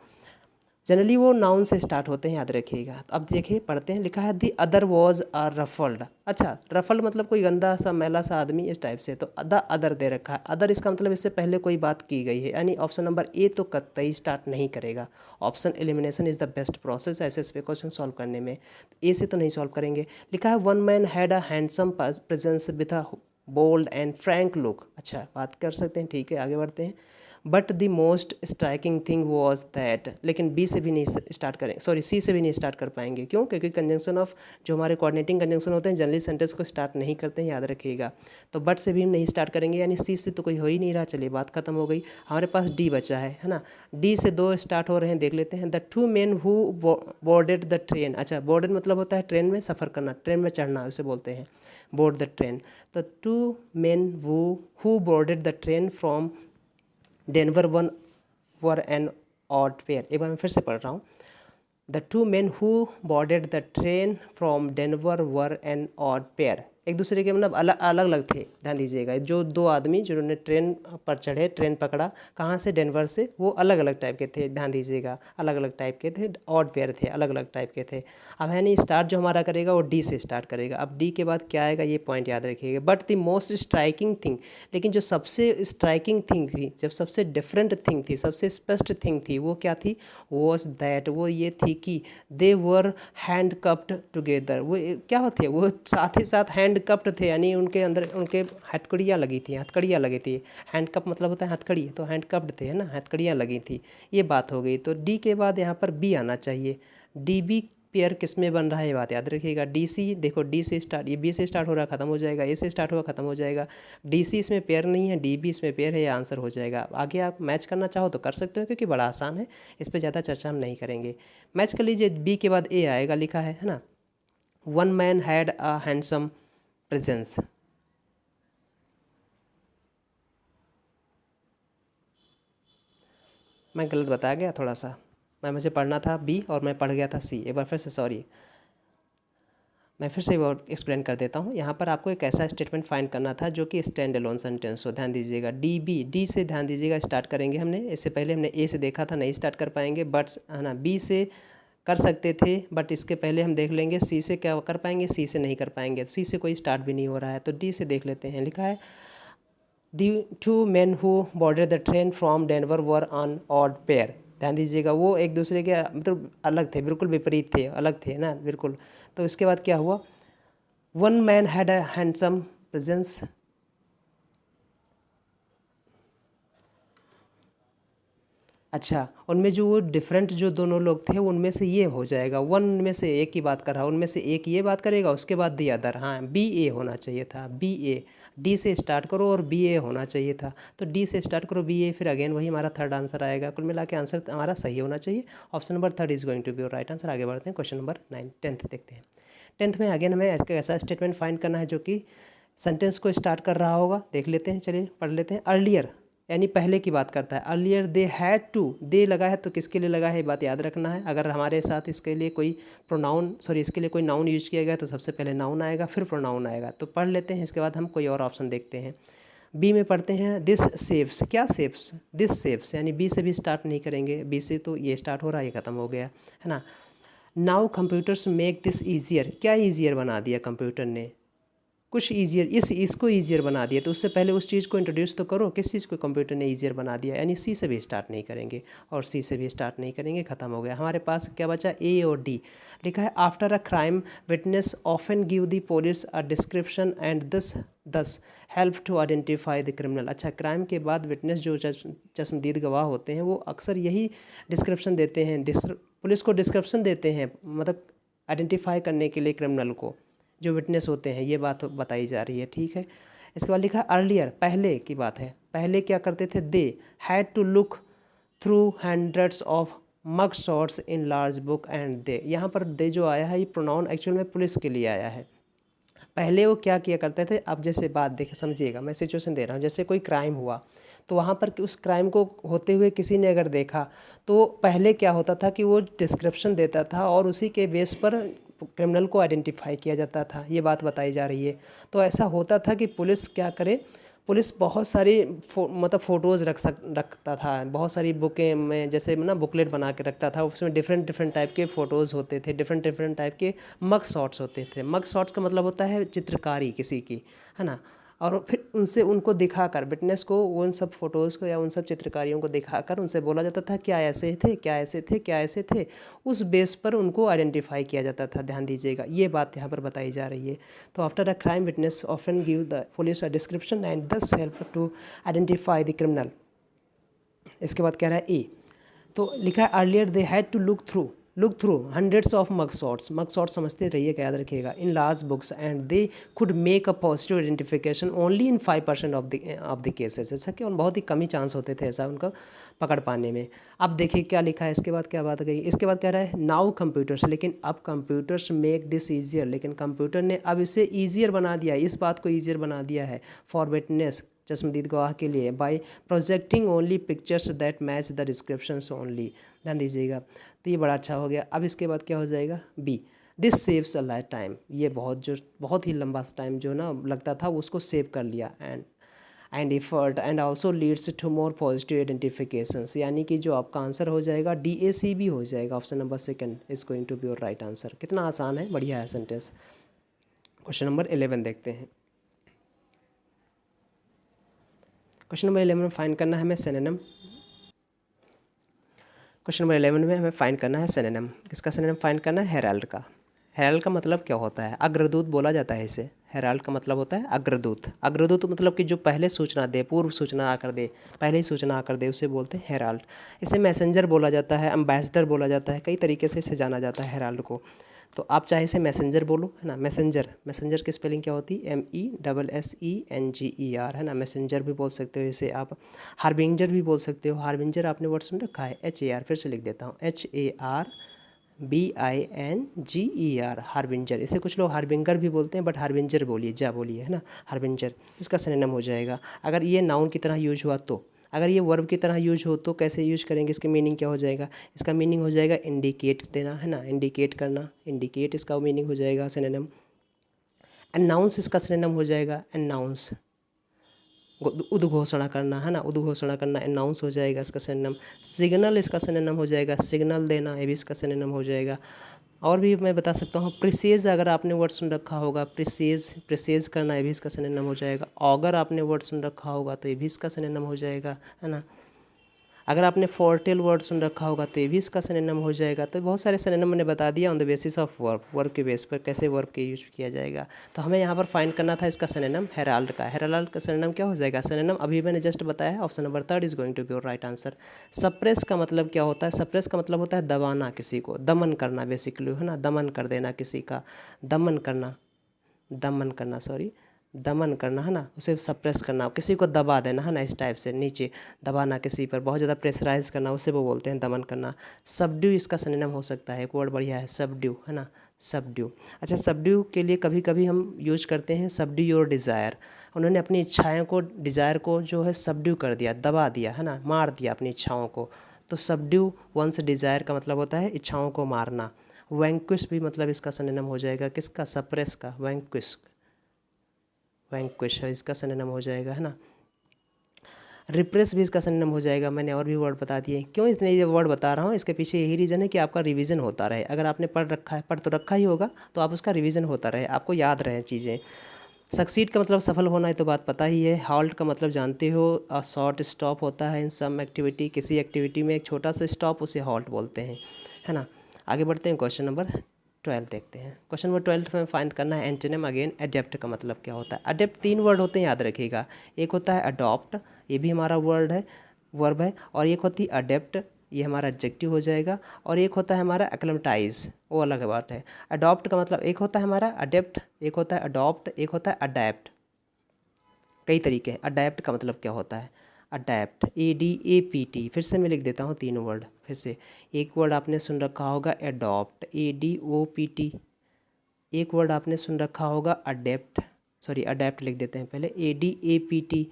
जनरली वो नाउन से स्टार्ट होते हैं, याद रखिएगा। तो अब देखिए पढ़ते हैं, लिखा है the other was a ruffled. अच्छा, रफल्ड मतलब कोई गंदा सा मैला सा आदमी, इस टाइप से। तो द अदर दे रखा है, अदर इसका मतलब इससे पहले कोई बात की गई है, यानी ऑप्शन नंबर ए तो कतई स्टार्ट नहीं करेगा। Option elimination is the best process ऐसे पे क्वेश्चन सॉल्व करने में, तो ए से तो नहीं सॉल्व करेंगे। लिखा है one man had a handsome presence with a bold and frank look. अच्छा, बात कर सकते हैं, ठीक है, आगे बढ़ते हैं। But the most striking thing was that, लेकिन बी से भी नहीं स्टार्ट करें, सॉरी सी से भी नहीं स्टार्ट कर पाएंगे। क्यों? क्योंकि कंजंक्शन ऑफ जो हमारे कोऑर्डिनेटिंग कंजंक्शन होते हैं जनरली सेंटेंस को स्टार्ट नहीं करते हैं, याद रखिएगा। तो बट से भी हम नहीं स्टार्ट करेंगे, यानी सी से तो कोई हो ही नहीं रहा। चलिए बात खत्म हो गई। हमारे पास डी बचा है ना। डी से दो स्टार्ट हो रहे हैं, देख लेते हैं। The two men who boarded the train. अच्छा, बोर्डेड मतलब होता है ट्रेन में सफ़र करना, ट्रेन में चढ़ना, उसे बोलते हैं बोर्ड द ट्रेन। तो two men who boarded the train from Denver one were an odd pair. एक बार मैं फिर से पढ़ रहा हूँ। The two men who boarded the train from Denver were an odd pair. एक दूसरे के मतलब अलग अलग थे, ध्यान दीजिएगा। जो दो आदमी जिन्होंने ट्रेन पर चढ़े, ट्रेन पकड़ा, कहाँ से? डेनवर से, वो अलग अलग टाइप के थे, ध्यान दीजिएगा, अलग अलग टाइप के थे, ऑड पेयर थे, अलग अलग टाइप के थे। अब है नहीं, स्टार्ट जो हमारा करेगा वो डी से स्टार्ट करेगा। अब डी के बाद क्या आएगा, ये पॉइंट याद रखिएगा। But the most striking thing, लेकिन जो सबसे स्ट्राइकिंग थिंग थी, जब सबसे डिफरेंट थिंग थी, सबसे स्पष्ट थिंग थी, वो क्या थी? वॉज दैट, वो ये थी कि दे वर हैंड कप्ड टुगेदर। वो क्या होते? वो साथ ही साथ हैंड कप्ड थे, यानी उनके अंदर उनके हथकड़ियाँ लगी थी, हथकड़ियाँ लगी थी। हैंड कप मतलब होता है हथकड़ी, तो हैंड कप्ड थे, है ना, हथकड़ियाँ लगी थी। ये बात हो गई। तो डी के बाद यहाँ पर बी आना चाहिए। डी बी पेयर किस में बन रहा है, ये बात याद रखिएगा। डी सी, देखो डी से स्टार्ट, ये बी से स्टार्ट हो रहा है, खत्म हो जाएगा। ए से स्टार्ट होगा, खत्म हो जाएगा। डी सी इसमें पेयर नहीं है, डी बी इसमें पेयर है, ये आंसर हो जाएगा। आगे आप मैच करना चाहो तो कर सकते हो, क्योंकि बड़ा आसान है, इस पर ज़्यादा चर्चा हम नहीं करेंगे। मैच कर लीजिए। बी के बाद ए आएगा, लिखा है ना। One man had a handsome presence. मैं गलत बता गया थोड़ा सा, मुझे पढ़ना था बी और मैं पढ़ गया था सी। एक बार फिर से, सॉरी, मैं फिर से और एक्सप्लेन कर देता हूँ। यहाँ पर आपको एक ऐसा स्टेटमेंट फाइंड करना था जो कि स्टैंड अलोन सेंटेंस हो, ध्यान दीजिएगा। डी बी, डी से ध्यान दीजिएगा स्टार्ट करेंगे हमने। इससे पहले हमने ए से देखा था, नहीं स्टार्ट कर पाएंगे। बट है ना, बी से कर सकते थे, बट इसके पहले हम देख लेंगे सी से क्या कर पाएंगे, सी से नहीं कर पाएंगे। सी से कोई स्टार्ट भी नहीं हो रहा है, तो डी से देख लेते हैं। लिखा है the two men who boarded the train from Denver were on odd pair. ध्यान दीजिएगा, वो एक दूसरे के मतलब अलग थे, बिल्कुल विपरीत थे, अलग थे ना, बिल्कुल। तो इसके बाद क्या हुआ? One man had a handsome presence. अच्छा, उनमें जो वो डिफरेंट जो दोनों लोग थे, उनमें से ये हो जाएगा। वन में से एक की बात कर रहा, उनमें से एक ये बात करेगा, उसके बाद दी अदर। हाँ, बी ए होना चाहिए था, बी ए। डी से स्टार्ट करो और बी ए होना चाहिए था। तो डी से स्टार्ट करो, बी ए, फिर अगेन वही हमारा थर्ड आंसर आएगा। कुल मिला के आंसर हमारा सही होना चाहिए। Option number third is going to be your right answer. आगे बढ़ते हैं, क्वेश्चन नंबर 9, 10th देखते हैं। 10th में अगेन हमें ऐसा स्टेटमेंट फाइंड करना है जो कि सेंटेंस को स्टार्ट कर रहा होगा। देख लेते हैं, चलिए पढ़ लेते हैं। अर्लियर यानी पहले की बात करता है। अर्लियर दे हैड टू, दे लगा है तो किसके लिए लगा है, बात याद रखना है। अगर हमारे साथ इसके लिए कोई प्रोनाउन, सॉरी, इसके लिए कोई नाउन यूज किया गया तो सबसे पहले नाउन आएगा, फिर प्रोनाउन आएगा। तो पढ़ लेते हैं, इसके बाद हम कोई और ऑप्शन देखते हैं। बी में पढ़ते हैं दिस सेव्स। क्या सेव्स? दिस सेव्स, यानी बी से भी स्टार्ट नहीं करेंगे। बी से तो ये स्टार्ट हो रहा है, ये खत्म हो गया, है ना। Now computers make this easier. क्या ईजियर बना दिया कंप्यूटर ने? कुछ ईजियर, इसको ईजियर बना दिया। तो उससे पहले उस चीज़ को इंट्रोड्यूस तो करो, किस चीज़ को कंप्यूटर ने ईजियर बना दिया। यानी सी से भी स्टार्ट नहीं करेंगे और सी से भी स्टार्ट नहीं करेंगे, खत्म हो गया। हमारे पास क्या बचा? ए और डी। लिखा है after a crime witness often give the police a description and this help to identify the criminal. अच्छा, क्राइम के बाद विटनेस जो चश्मदीद गवाह होते हैं वो अक्सर यही डिस्क्रिप्शन देते हैं, पुलिस को डिस्क्रिप्शन देते हैं, मतलब आइडेंटिफाई करने के लिए क्रिमिनल को, जो विटनेस होते हैं। ये बात बताई जा रही है, ठीक है। इसके बाद लिखा अर्लियर, पहले की बात है। पहले क्या करते थे? They had to look through hundreds of mug shots in large book and they. यहाँ पर दे जो आया है, ये प्रोनाउन एक्चुअल में पुलिस के लिए आया है। पहले वो क्या किया करते थे, अब जैसे बात देखिए, समझिएगा, मैं सिचुएशन दे रहा हूँ। जैसे कोई क्राइम हुआ तो वहाँ पर उस क्राइम को होते हुए किसी ने अगर देखा तो पहले क्या होता था कि वो डिस्क्रिप्शन देता था और उसी के बेस पर क्रिमिनल को आइडेंटिफाई किया जाता था। ये बात बताई जा रही है। तो ऐसा होता था कि पुलिस क्या करे, पुलिस बहुत सारी मतलब फ़ोटोज़ रखता था, बहुत सारी बुकें में, जैसे ना बुकलेट बना के रखता था। उसमें डिफरेंट डिफरेंट टाइप के फ़ोटोज़ होते थे, डिफरेंट डिफरेंट टाइप के मग शॉट्स होते थे। मग शॉट्स का मतलब होता है चित्रकारी किसी की, है ना। और फिर उनसे उनको दिखाकर, विटनेस को उन सब फ़ोटोज़ को या उन सब चित्रकारियों को दिखाकर उनसे बोला जाता था क्या ऐसे थे, क्या ऐसे थे, क्या ऐसे थे। उस बेस पर उनको आइडेंटिफाई किया जाता था। ध्यान दीजिएगा, ये बात यहाँ पर बताई जा रही है। तो after a crime witness often give the police a description and this help to identify the criminal. इसके बाद कह रहा है ए, तो लिखा है earlier they had to look through hundreds of mug shots समझते रहिए, याद रखिएगा, in large books and they could make a positive identification only in 5% of the cases. ऐसा कि उन बहुत ही कम ही चांस होते थे ऐसा उनका पकड़ पाने में। अब देखिए क्या लिखा है, इसके बाद क्या बात गई, इसके बाद कह रहा है नाउ कंप्यूटर्स, लेकिन अब कंप्यूटर्स मेक दिस ईजियर, लेकिन कंप्यूटर ने अब इसे ईजियर बना दिया, इस बात को ईजियर बना दिया है फॉर विटनेस, चश्मदीद गवाह के लिए, by projecting only pictures that match the descriptions only. ध्यान दीजिएगा, तो ये बड़ा अच्छा हो गया। अब इसके बाद क्या हो जाएगा, B, this saves a life time, ये बहुत ही लंबा टाइम जो ना लगता था उसको सेव कर लिया, and effort and also leads to more positive identifications, यानी कि जो आपका आंसर हो जाएगा DAC भी हो जाएगा, option number second is going to be your right answer. कितना आसान है, बढ़िया है सेंटेंस। क्वेश्चन नंबर 11 देखते हैं। क्वेश्चन नंबर 11 में फाइंड करना है हमें सिनोनिम। क्वेश्चन नंबर 11 में हमें फाइंड करना है सिनोनिम। किसका सिनोनिम फाइंड करना है, हेराल्ड का। हेराल्ड का मतलब क्या होता है, अग्रदूत बोला जाता है इसे। हेराल्ड का मतलब होता है अग्रदूत। अग्रदूत मतलब कि जो पहले सूचना दे, पूर्व सूचना आकर दे, पहले ही सूचना आकर दे, उसे बोलते हैं हेराल्ड। इसे मैसेंजर बोला जाता है, एम्बेसडर बोला जाता है, कई तरीके से इसे जाना जाता है हेराल्ड को। तो आप चाहे इसे मैसेंजर बोलो, है ना, मैसेंजर की स्पेलिंग क्या होती है, MESSENGER, है ना, मैसेंजर भी बोल सकते हो इसे आप। हार्बिंजर भी बोल सकते हो, हार्बिंजर आपने वर्ड सुन रखा है, HAR, फिर से लिख देता हूँ, HARBINGER, हार्बिंजर। इसे कुछ लोग हार्बिंगर भी बोलते हैं, बट हार्बिंजर बोलिए, बोलिए, है ना, हार्बिंजर। इसका सिनोनिम हो जाएगा। अगर ये नाउन की तरह यूज हुआ तो, अगर ये वर्ब की तरह यूज हो तो कैसे यूज करेंगे, इसके मीनिंग क्या हो जाएगा, इसका मीनिंग हो जाएगा इंडिकेट देना, है ना, इंडिकेट करना, इंडिकेट इसका मीनिंग हो जाएगा सिनोनिम। अनाउंस इसका सिनोनिम हो जाएगा अनाउंस, उद्घोषणा करना, है ना, उद्घोषणा करना अनाउंस हो जाएगा इसका सिनोनिम। सिग्नल इसका सिनोनिम हो जाएगा सिग्नल देना, ये भी इसका सिनोनिम हो जाएगा। और भी मैं बता सकता हूँ, प्रिसेज अगर आपने वर्ड सुन रखा होगा, प्रिसेज करना, ये भी इसका सिनोनिम हो जाएगा। ऑगर आपने वर्ड सुन रखा होगा तो ये भी इसका सिनोनिम हो जाएगा, है ना। अगर आपने फोरटेल वर्ड सुन रखा होगा तो ये भी इसका सिनोनिम हो जाएगा। तो बहुत सारे सिनोनिम मैंने बता दिया on the basis of verb के बेस पर कैसे वर्ब के यूज किया जाएगा। तो हमें यहाँ पर फाइंड करना था इसका सिनोनिम हेराल्ड का। हेराल्ड का सिनोनिम क्या हो जाएगा, सिनोनिम अभी मैंने जस्ट बताया, option number 3 is going to be your right answer. Suppress का मतलब क्या होता है, सप्रेस का मतलब होता है दबाना, किसी को दमन करना बेसिकली, है ना, दमन कर देना किसी का, दमन करना सॉरी, दमन करना, है ना, उसे सप्रेस करना, किसी को दबा देना, है ना, इस टाइप से नीचे दबाना, किसी पर बहुत ज़्यादा प्रेशराइज करना, उसे वो बोलते हैं दमन करना। सबड्यू इसका सिनोनिम हो सकता है, एक वर्ड बढ़िया है सबड्यू, है ना, सबड्यू। अच्छा, सबड्यू के लिए कभी कभी हम यूज करते हैं सबड्यू योर डिज़ायर। उन्होंने अपनी इच्छाओं को, डिज़ायर को जो है सबड्यू कर दिया, दबा दिया, है ना, मार दिया अपनी इच्छाओं को। तो सबड्यू वंस डिज़ायर का मतलब होता है इच्छाओं को मारना। वैंक्विश भी मतलब इसका सिनोनिम हो जाएगा किसका, सप्रेस का, वैंक्विश है इसका सिनोनिम हो जाएगा, है ना। रिप्रेस भी इसका सिनोनिम हो जाएगा। मैंने और भी वर्ड बता दिए, क्यों इतने ये वर्ड बता रहा हूँ, इसके पीछे यही रीज़न है कि आपका रिवीजन होता रहे। अगर आपने पढ़ रखा है, पढ़ तो रखा ही होगा, तो आप उसका रिवीजन होता रहे, आपको याद रहे चीज़ें। सक्सीड का मतलब सफल होना है, तो बात पता ही है। हॉल्ट का मतलब जानते हो, शॉर्ट स्टॉप होता है इन सम एक्टिविटी, किसी एक्टिविटी में एक छोटा सा स्टॉप, उसे हॉल्ट बोलते हैं, है ना। आगे बढ़ते हैं, क्वेश्चन नंबर 12 देखते हैं। क्वेश्चन नंबर 12 में फाइंड करना है एंटोनिम। अगेन अडेप्ट का मतलब क्या होता है। अडेप्ट 3 वर्ड होते हैं, याद रखिएगा। एक होता है अडॉप्ट, ये भी हमारा वर्ब है, और एक होती है अडेप्ट, ये हमारा एडजेक्टिव हो जाएगा, और एक होता है हमारा एक्लेमेटाइज, वो अलग बात है। अडॉप्ट का मतलब एक होता है हमारा अडेप्ट, एक होता है अडॉप्ट, एक होता है अडैप्ट, कई तरीके हैं। अडैप्ट का मतलब क्या होता है, अडैप्ट, ADAPT, फिर से मैं लिख देता हूँ तीनों वर्ड फिर से। एक वर्ड आपने सुन रखा होगा एडॉप्ट, ADOPT। एक वर्ड आपने सुन रखा होगा अडेप्ट, सॉरी अडेप्ट लिख देते हैं पहले, ADAPT।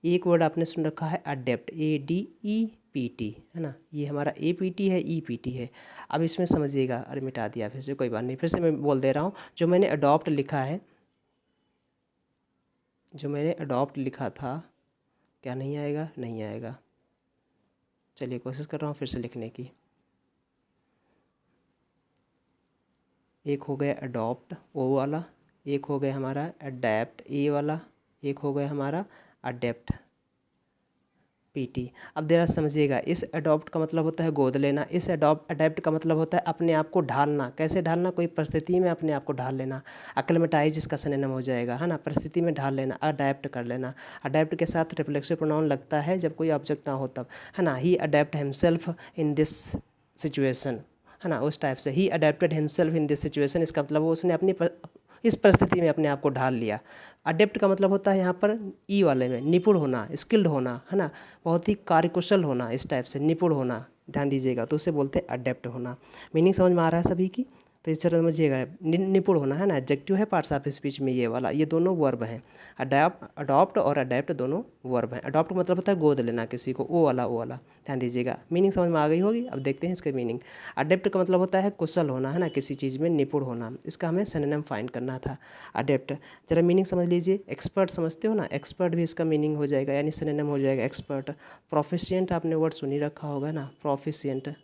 एक वर्ड आपने सुन रखा है अडेप्ट, ADEPT, है ना, ये हमारा APT है, EPT है। अब इसमें समझिएगा, अरे मिटा दिया फिर से, कोई बात नहीं, फिर से मैं बोल दे रहा हूँ। जो मैंने अडॉप्ट लिखा है, जो मैंने अडॉप्ट लिखा था, क्या नहीं आएगा, नहीं आएगा, चलिए कोशिश कर रहा हूँ फिर से लिखने की। एक हो गया अडॉप्ट, ओ वाला, एक हो गया हमारा अडेप्ट, ए वाला, एक हो गया हमारा अडेप्ट, PT। अब जरा समझिएगा, इस अडॉप्ट का मतलब होता है गोद लेना, इस अडेप्ट का मतलब होता है अपने आप को ढालना। कैसे ढालना? कोई परिस्थिति में अपने आप को ढाल लेना। एक्लेमेटाइज इसका सिनोनिम हो जाएगा, है ना, परिस्थिति में ढाल लेना, अडेप्ट कर लेना। अडेप्ट के साथ रिफ्लेक्सिव प्रोनाउन लगता है जब कोई ऑब्जेक्ट ना हो तब, है ना। He adapt himself in this situation, है ना, उस टाइप से। He adapted himself in this situation, इसका मतलब वो उसने इस परिस्थिति में अपने आप को ढाल लिया। अडेप्ट का मतलब होता है यहाँ पर ई वाले में निपुण होना, स्किल्ड होना, है ना, बहुत ही कार्यकुशल होना, इस टाइप से निपुण होना, ध्यान दीजिएगा, तो उसे बोलते हैं अडेप्ट होना। मीनिंग समझ में आ रहा है सभी की? तो इस तरह समझिएगा, निपुण होना, है ना, एडजेक्टिव है पार्ट्स ऑफ स्पीच में ये वाला, ये दोनों वर्ब हैं। अडॉप्ट और अडेप्ट दोनों वर्ब हैं। अडॉप्ट मतलब होता है गोद लेना किसी को, ओ वाला, ध्यान दीजिएगा। मीनिंग समझ में आ गई होगी। अब देखते हैं इसके मीनिंग। अडेप्ट का मतलब होता है कुशल होना, है ना, किसी चीज़ में निपुण होना। इसका हमें सिनोनिम फाइंड करना था, अडेप्ट। जरा मीनिंग समझ लीजिए। एक्सपर्ट समझते हो ना, एक्सपर्ट भी इसका मीनिंग हो जाएगा, यानी सिनोनिम हो जाएगा एक्सपर्ट। प्रोफिशिएंट आपने वर्ड सुनी रखा होगा ना, प्रोफिशिएंट,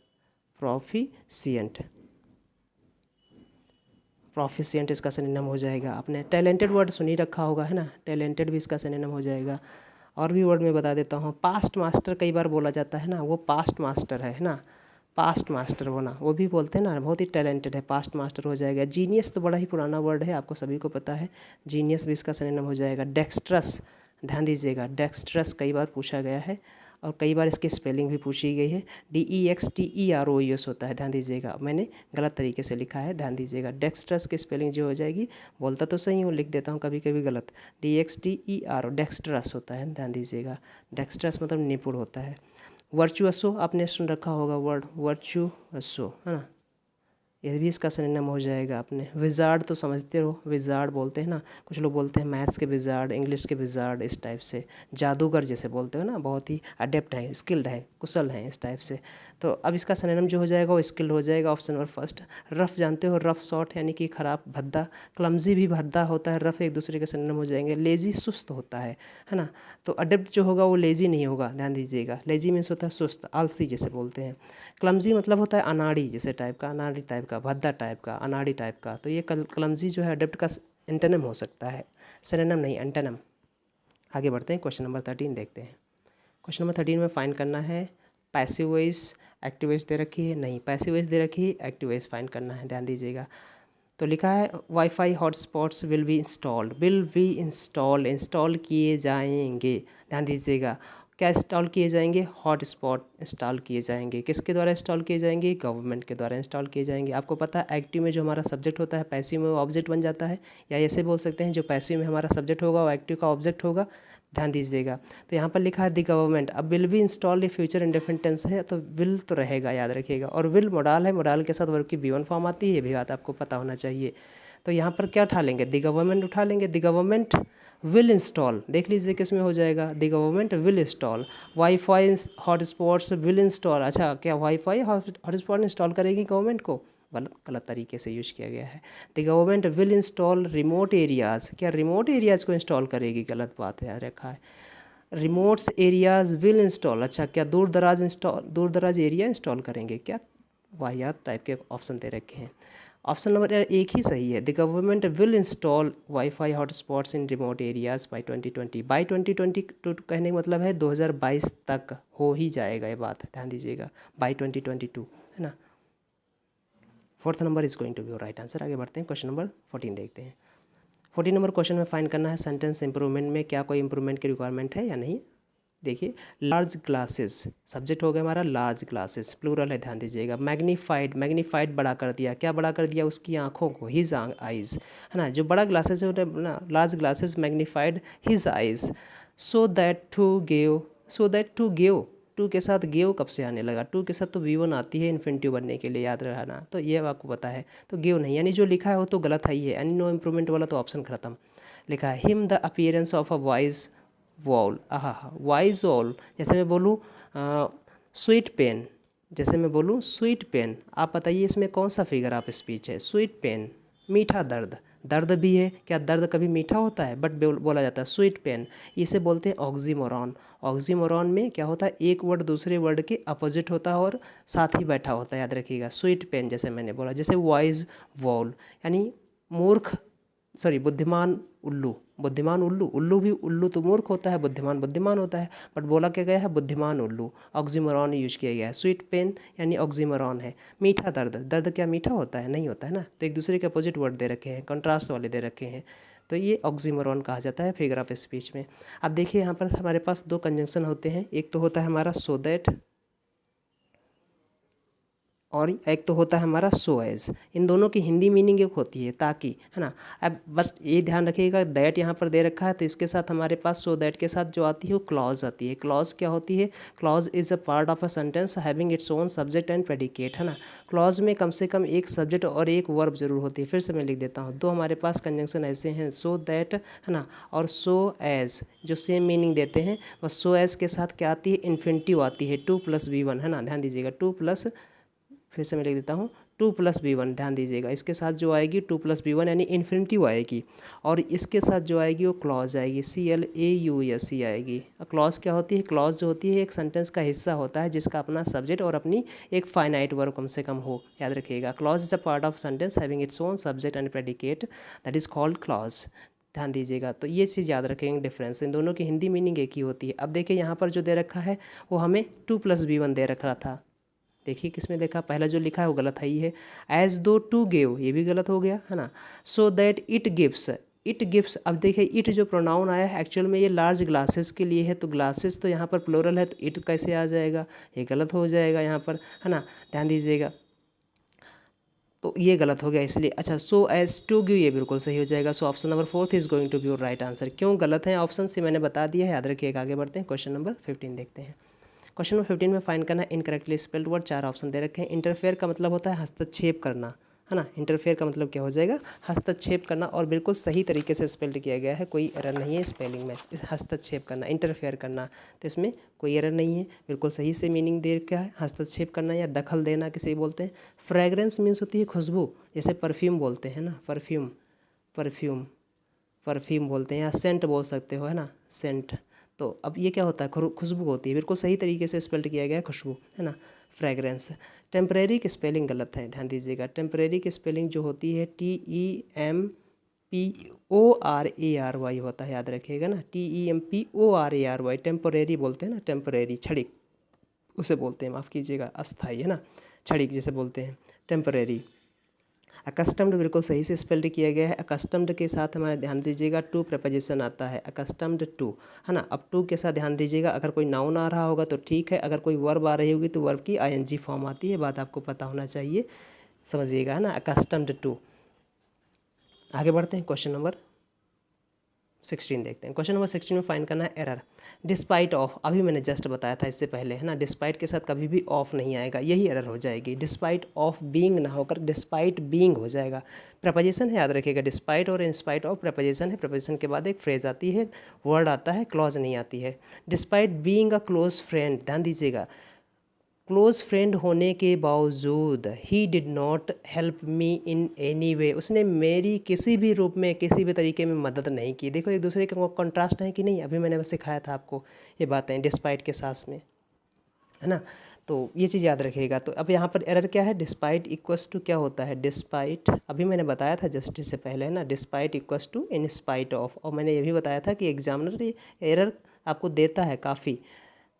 प्रोफिशिएंट इसका सिनोनिम हो जाएगा। आपने टैलेंटेड वर्ड सुनी रखा होगा, है ना, टैलेंटेड भी इसका सिनोनिम हो जाएगा। और भी वर्ड मैं बता देता हूँ। पास्ट मास्टर कई बार बोला जाता है ना, वो पास्ट मास्टर है ना, पास्ट मास्टर होना, वो भी बोलते हैं ना, बहुत ही टैलेंटेड है, पास्ट मास्टर हो जाएगा। जीनियस तो बड़ा ही पुराना वर्ड है, आपको सभी को पता है, जीनियस भी इसका सिनोनिम हो जाएगा। डेक्स्ट्रस, ध्यान दीजिएगा, डेक्स्ट्रस कई बार पूछा गया है और कई बार इसकी स्पेलिंग भी पूछी गई है। DEXTEROUS होता है, ध्यान दीजिएगा, मैंने गलत तरीके से लिखा है, ध्यान दीजिएगा। डेक्स्ट्रस की स्पेलिंग जो हो जाएगी, बोलता तो सही हूँ, लिख देता हूँ कभी कभी गलत, DXTERO, डेक्स्ट्रस होता है, ध्यान दीजिएगा। डेक्स्ट्रस मतलब निपुण होता है। वर्चुअसो आपने सुन रखा होगा वर्ड, वर्चुअसो, है ना, यह भी इसका सिनोनिम हो जाएगा। आपने विजार्ड तो समझते हो, विजार्ड बोलते हैं ना, कुछ लोग बोलते हैं मैथ्स के विजार्ड, इंग्लिश के विजार्ड, इस टाइप से। जादूगर जैसे बोलते हो ना, बहुत ही अडेप्ट है, स्किल्ड है, कुशल है, इस टाइप से। तो अब इसका सिनोनिम जो हो जाएगा वो स्किल्ड हो जाएगा, ऑप्शन नंबर फर्स्ट। रफ जानते हो, रफ शॉर्ट यानी कि खराब, भद्दा। क्लमजी भी भद्दा होता है, रफ एक दूसरे के सिनोनिम हो जाएंगे। लेजी सुस्त होता है ना, तो अडेप्ट जो होगा वो लेजी नहीं होगा, ध्यान दीजिएगा। लेजी मीन्स होता है सुस्त, आलसी जैसे बोलते हैं। क्लमजी मतलब होता है अनाड़ी जैसे टाइप का, अनाड़ी टाइप का, भद्दा टाइप का, अनाड़ी टाइप का। तो ये क्लमजी जो है अडेप्ट का एंटोनिम हो सकता है, सिनोनिम नहीं, एंटोनिम। आगे बढ़ते हैं, क्वेश्चन नंबर 13 देखते हैं। क्वेश्चन नंबर 13 में फाइंड करना है पैसिव वॉइस, एक्टिव वॉइस दे रखी है, नहीं पैसिव वॉइस दे रखी है, एक्टिव वॉइस फाइंड करना है, ध्यान दीजिएगा। तो लिखा है wifi hotspots will be installed, install किए जाएंगे, ध्यान दीजिएगा। क्या इंस्टॉल किए जाएंगे? हॉटस्पॉट इंस्टॉल किए जाएंगे। किसके द्वारा इंस्टॉल किए जाएंगे? गवर्नमेंट के द्वारा इंस्टॉल किए जाएंगे। आपको पता है एक्टिव में जो हमारा सब्जेक्ट होता है पैसिव में वो ऑब्जेक्ट बन जाता है, या ऐसे बोल सकते हैं जो पैसिव में हमारा सब्जेक्ट होगा वो एक्टिव का ऑब्जेक्ट होगा, ध्यान दीजिएगा। तो यहाँ पर लिखा है द गवर्नमेंट, अब विल बी इंस्टॉल्ड ये फ्यूचर इंडेफिनिट टेंस है, तो विल तो रहेगा, याद रखिएगा। और विल मोडाल है, मोडाल के साथ वर्ब की V1 फॉर्म आती है, ये भी बात आपको पता होना चाहिए। तो यहाँ पर क्या उठा लेंगे? द गवर्नमेंट उठा लेंगे, द गवर्नमेंट विल इंस्टॉल, देख लीजिए किस में हो जाएगा, the government will install. Wifi hotspots will install, अच्छा क्या वाईफाई हॉटस्पॉट इंस्टॉल करेगी गवर्नमेंट को? गलत तरीके से यूज किया गया है। The government will install remote areas, क्या रिमोट एरियाज़ को इंस्टॉल करेगी? गलत बात है, याद रखा है। रिमोट्स एरियाज़ विल इंस्टॉल, अच्छा क्या दूर दराज एरिया इंस्टॉल करेंगे? क्या वाहियात टाइप के ऑप्शन दे रखे हैं। ऑप्शन नंबर एक ही सही है, the government will install wifi hotspots in remote areas by 2020। By 2022 कहने का मतलब है 2022 तक हो ही जाएगा, ये बात है, ध्यान दीजिएगा, बाई 2022, है ना। Fourth number is going to be right answer. आगे बढ़ते हैं, क्वेश्चन नंबर 14 देखते हैं। 14 नंबर क्वेश्चन में फाइंड करना है सेंटेंस इंप्रूवमेंट में क्या कोई इंप्रूवमेंट की रिक्वायरमेंट है या नहीं। देखिए, लार्ज ग्लासेस सब्जेक्ट हो गया हमारा, लार्ज ग्लासेस प्लूरल है, ध्यान दीजिएगा। मैग्नीफाइड बड़ा कर दिया, क्या बड़ा कर दिया? उसकी आंखों को, हिज आइज़, है ना, जो बड़ा ग्लासेस है ना, large glasses magnified his eyes so that to give, to के साथ गिव कब से आने लगा? टू के साथ तो V1 आती है इन्फिनिटिव बनने के लिए, याद रहना, तो ये आपको पता है। तो गिव नहीं, यानी जो लिखा है वो तो गलत है ही है, यानी नो इम्प्रूवमेंट वाला तो ऑप्शन खत्म। लिखा है him the appearance of a wise wall, wise wall, जैसे मैं बोलूँ स्वीट पेन, जैसे मैं बोलूँ स्वीट पेन, आप बताइए इसमें कौन सा फिगर ऑफ स्पीच है? स्वीट पेन, मीठा दर्द, दर्द भी है, क्या दर्द कभी मीठा होता है? बट बोला जाता है स्वीट पेन, इसे बोलते हैं ऑक्सीमोरॉन। ऑक्सीमोरॉन में क्या होता है? एक वर्ड दूसरे वर्ड के अपोजिट होता है और साथ ही बैठा होता है, याद रखिएगा। स्वीट पेन जैसे मैंने बोला, जैसे वाइज वॉल यानी मूर्ख सॉरी बुद्धिमान उल्लू, बुद्धिमान उल्लू, उल्लू भी, उल्लू तो मूर्ख होता है, बुद्धिमान बुद्धिमान होता है, बट बोला क्या गया है बुद्धिमान उल्लू, ऑक्सीमोरॉन यूज किया गया है। स्वीट पेन यानी ऑक्सीमोरॉन है। मीठा दर्द, दर्द क्या मीठा होता है? नहीं होता है ना, तो एक दूसरे के अपोजिट वर्ड दे रखे हैं, कंट्रास्ट वाले दे रखे हैं, तो ये ऑक्सीमोरॉन कहा जाता है फिगर ऑफ स्पीच में। अब देखिए यहाँ पर हमारे पास दो कंजंक्शन होते हैं, एक तो होता है हमारा सो दैट और एक तो होता है हमारा सो एज। इन दोनों की हिंदी मीनिंग एक होती है ताकि, है ना। अब बस ये ध्यान रखिएगा, दैट यहाँ पर दे रखा है तो इसके साथ हमारे पास सो दैट के साथ जो आती है वो क्लॉज आती है। क्लॉज क्या होती है? Clause is a part of a sentence having its own subject and predicate, है ना। क्लॉज में कम से कम एक सब्जेक्ट और एक वर्ब जरूर होती है। फिर से मैं लिख देता हूँ, दो हमारे पास कंजंक्शन ऐसे हैं, सो दैट, है ना, और सो एज, जो सेम मीनिंग देते हैं। बस सो एज के साथ क्या आती है? इन्फिनिटिव आती है, 2+V1, है ना, ध्यान दीजिएगा, फिर से मैं लिख देता हूँ 2+V1, ध्यान दीजिएगा। इसके साथ जो आएगी 2+V1 यानी इन्फिनिटिव आएगी, और इसके साथ जो आएगी वो क्लॉज आएगी, CLAUSE आएगी। क्लॉज क्या होती है? क्लॉज जो होती है एक सेंटेंस का हिस्सा होता है जिसका अपना सब्जेक्ट और अपनी एक फाइनाइट वर्ब कम से कम हो, याद रखिएगा। Clause is a part of sentence having its own subject and predicate, that is called clause, ध्यान दीजिएगा। तो ये चीज़ याद रखेंगे, डिफरेंस इन दोनों की हिंदी मीनिंग एक ही होती है। अब देखिए यहाँ पर जो दे रखा है वो हमें 2+V1 दे रखा था। देखिए किसमें देखा, पहला जो लिखा है वो गलत है, ही है। एज दो टू गिव, ये भी गलत हो गया, है ना। So that it gives, it gives. अब देखिए इट जो प्रोनाउन आया है एक्चुअल में ये लार्ज ग्लासेस के लिए है, तो ग्लासेस तो यहाँ पर प्लोरल है, तो इट कैसे आ जाएगा? ये गलत हो जाएगा यहाँ पर, है ना, ध्यान दीजिएगा। तो ये गलत हो गया इसलिए। अच्छा, सो एज टू गिव ये बिल्कुल सही हो जाएगा। So option number 4 is going to be your right answer. क्यों गलत है ऑप्शन से मैंने बता दिया है, याद रखिएगा। आगे बढ़ते हैं, क्वेश्चन नंबर 15 देखते हैं। क्वेश्चन नंबर 15 में फाइंड करना इनकरेक्टली स्पेल्ड वर्ड, 4 ऑप्शन दे रखे हैं। इंटरफेयर का मतलब होता है हस्तक्षेप करना, है ना। इंटरफेयर का मतलब क्या हो जाएगा? हस्तक्षेप करना, और बिल्कुल सही तरीके से स्पेल्ड किया गया है, कोई एरर नहीं है स्पेलिंग में। हस्तक्षेप करना, इंटरफेयर करना, तो इसमें कोई एरर नहीं है, बिल्कुल सही से मीनिंग दे रखा है। हस्तक्षेप करना या दखल देना किसे बोलते हैं? फ्रेगरेंस मीन्स होती है खुशबू, जैसे परफ्यूम बोलते हैं ना, परफ्यूम, परफ्यूम, परफ्यूम बोलते हैं, या सेंट बोल सकते हो, है ना, सेंट। तो अब ये क्या होता है? खुशबू होती है, बिल्कुल सही तरीके से स्पेल्ड किया गया है खुशबू, है ना, फ्रेगरेंस। टेम्परेरी की स्पेलिंग गलत है, ध्यान दीजिएगा। टेम्परेरी की स्पेलिंग जो होती है TEMPORARY होता है, याद रखिएगा ना, TEMPORARY। टेम्परेरी बोलते हैं ना, टेम्परेरी, क्षणिक उसे बोलते हैं, माफ़ कीजिएगा, अस्थाई, है ना, क्षणिक जिसे बोलते हैं, टेम्परेरी। अकस्टम्ड बिल्कुल सही से स्पेल्ड किया गया है। अकस्टम्ड के साथ हमारे ध्यान दीजिएगा टू प्रपोजिशन आता है, अकस्टम्ड टू, है ना। अब टू के साथ ध्यान दीजिएगा, अगर कोई नाउन आ रहा होगा तो ठीक है, अगर कोई वर्ब आ रही होगी तो वर्ब की ING फॉर्म आती है, बात आपको पता होना चाहिए, समझिएगा, है ना, अकस्टम्ड टू। आगे बढ़ते हैं, क्वेश्चन नंबर 16 देखते हैं। क्वेश्चन नंबर 16 में फाइंड करना है एरर। डिस्पाइट ऑफ, अभी मैंने जस्ट बताया था इससे पहले, है ना, डिस्पाइट के साथ कभी भी ऑफ नहीं आएगा, यही एरर हो जाएगी। डिस्पाइट ऑफ बीइंग ना होकर डिस्पाइट बीइंग हो जाएगा। प्रपोजिशन है, याद रखिएगा, डिस्पाइट और इंस्पाइट ऑफ प्रपोजिशन है। प्रपोजिशन के बाद एक फ्रेज आती है, वर्ड आता है, क्लॉज नहीं आती है। Despite being a close friend, ध्यान दीजिएगा, क्लोज फ्रेंड होने के बावजूद he did not help me in any way, उसने मेरी किसी भी रूप में, किसी भी तरीके में मदद नहीं की। देखो एक दूसरे का कंट्रास्ट है कि नहीं, अभी मैंने बस सिखाया था आपको ये बातें डिस्पाइट के साथ में, है ना। तो ये चीज़ याद रखिएगा। तो अब यहाँ पर एरर क्या है? डिस्पाइट इक्वस टू क्या होता है? डिस्पाइट, अभी मैंने बताया था जस्ट इससे पहले, है ना, despite equals to in spite of, और मैंने ये भी बताया था कि एग्जामिनर ये एरर आपको देता है काफ़ी,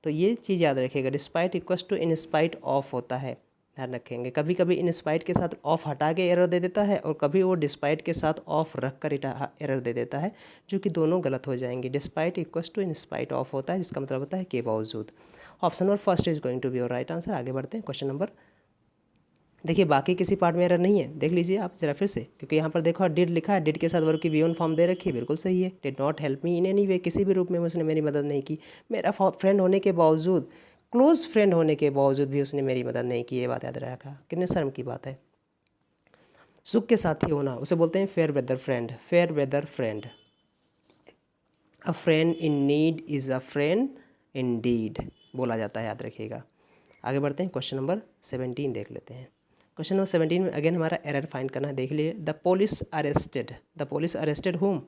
तो ये चीज़ याद रखिएगा। Despite equals to in spite of होता है, ध्यान रखेंगे। कभी कभी इन स्पाइट के साथ ऑफ हटा के एरर दे देता है, और कभी वो डिस्पाइट के साथ ऑफ रख कर एरर दे देता है, जो कि दोनों गलत हो जाएंगे। Despite equals to in spite of होता है, जिसका मतलब होता है के बावजूद। Option number first is going to be your right answer. आगे बढ़ते हैं, क्वेश्चन नंबर, देखिए बाकी किसी पार्ट में एरर नहीं है, देख लीजिए आप जरा फिर से, क्योंकि यहाँ पर देखो डिड लिखा है, डिड के साथ वर्ब की V1 फॉर्म दे रखी है, बिल्कुल सही है। Did not help me in any way, किसी भी रूप में उसने मेरी मदद नहीं की। मेरा फ्रेंड होने के बावजूद, क्लोज फ्रेंड होने के बावजूद भी उसने मेरी मदद नहीं की, ये बात याद रखा। कितने शर्म की बात है। सुख के साथी होना, उसे बोलते हैं fair weather friend, fair weather friend. A friend in need is a friend in deed बोला जाता है, याद रखिएगा। आगे बढ़ते हैं, क्वेश्चन नंबर 17 देख लेते हैं। क्वेश्चन नंबर 17 में अगेन हमारा एरर फाइंड करना है, देख लीजिए। The police arrested, the police arrested home,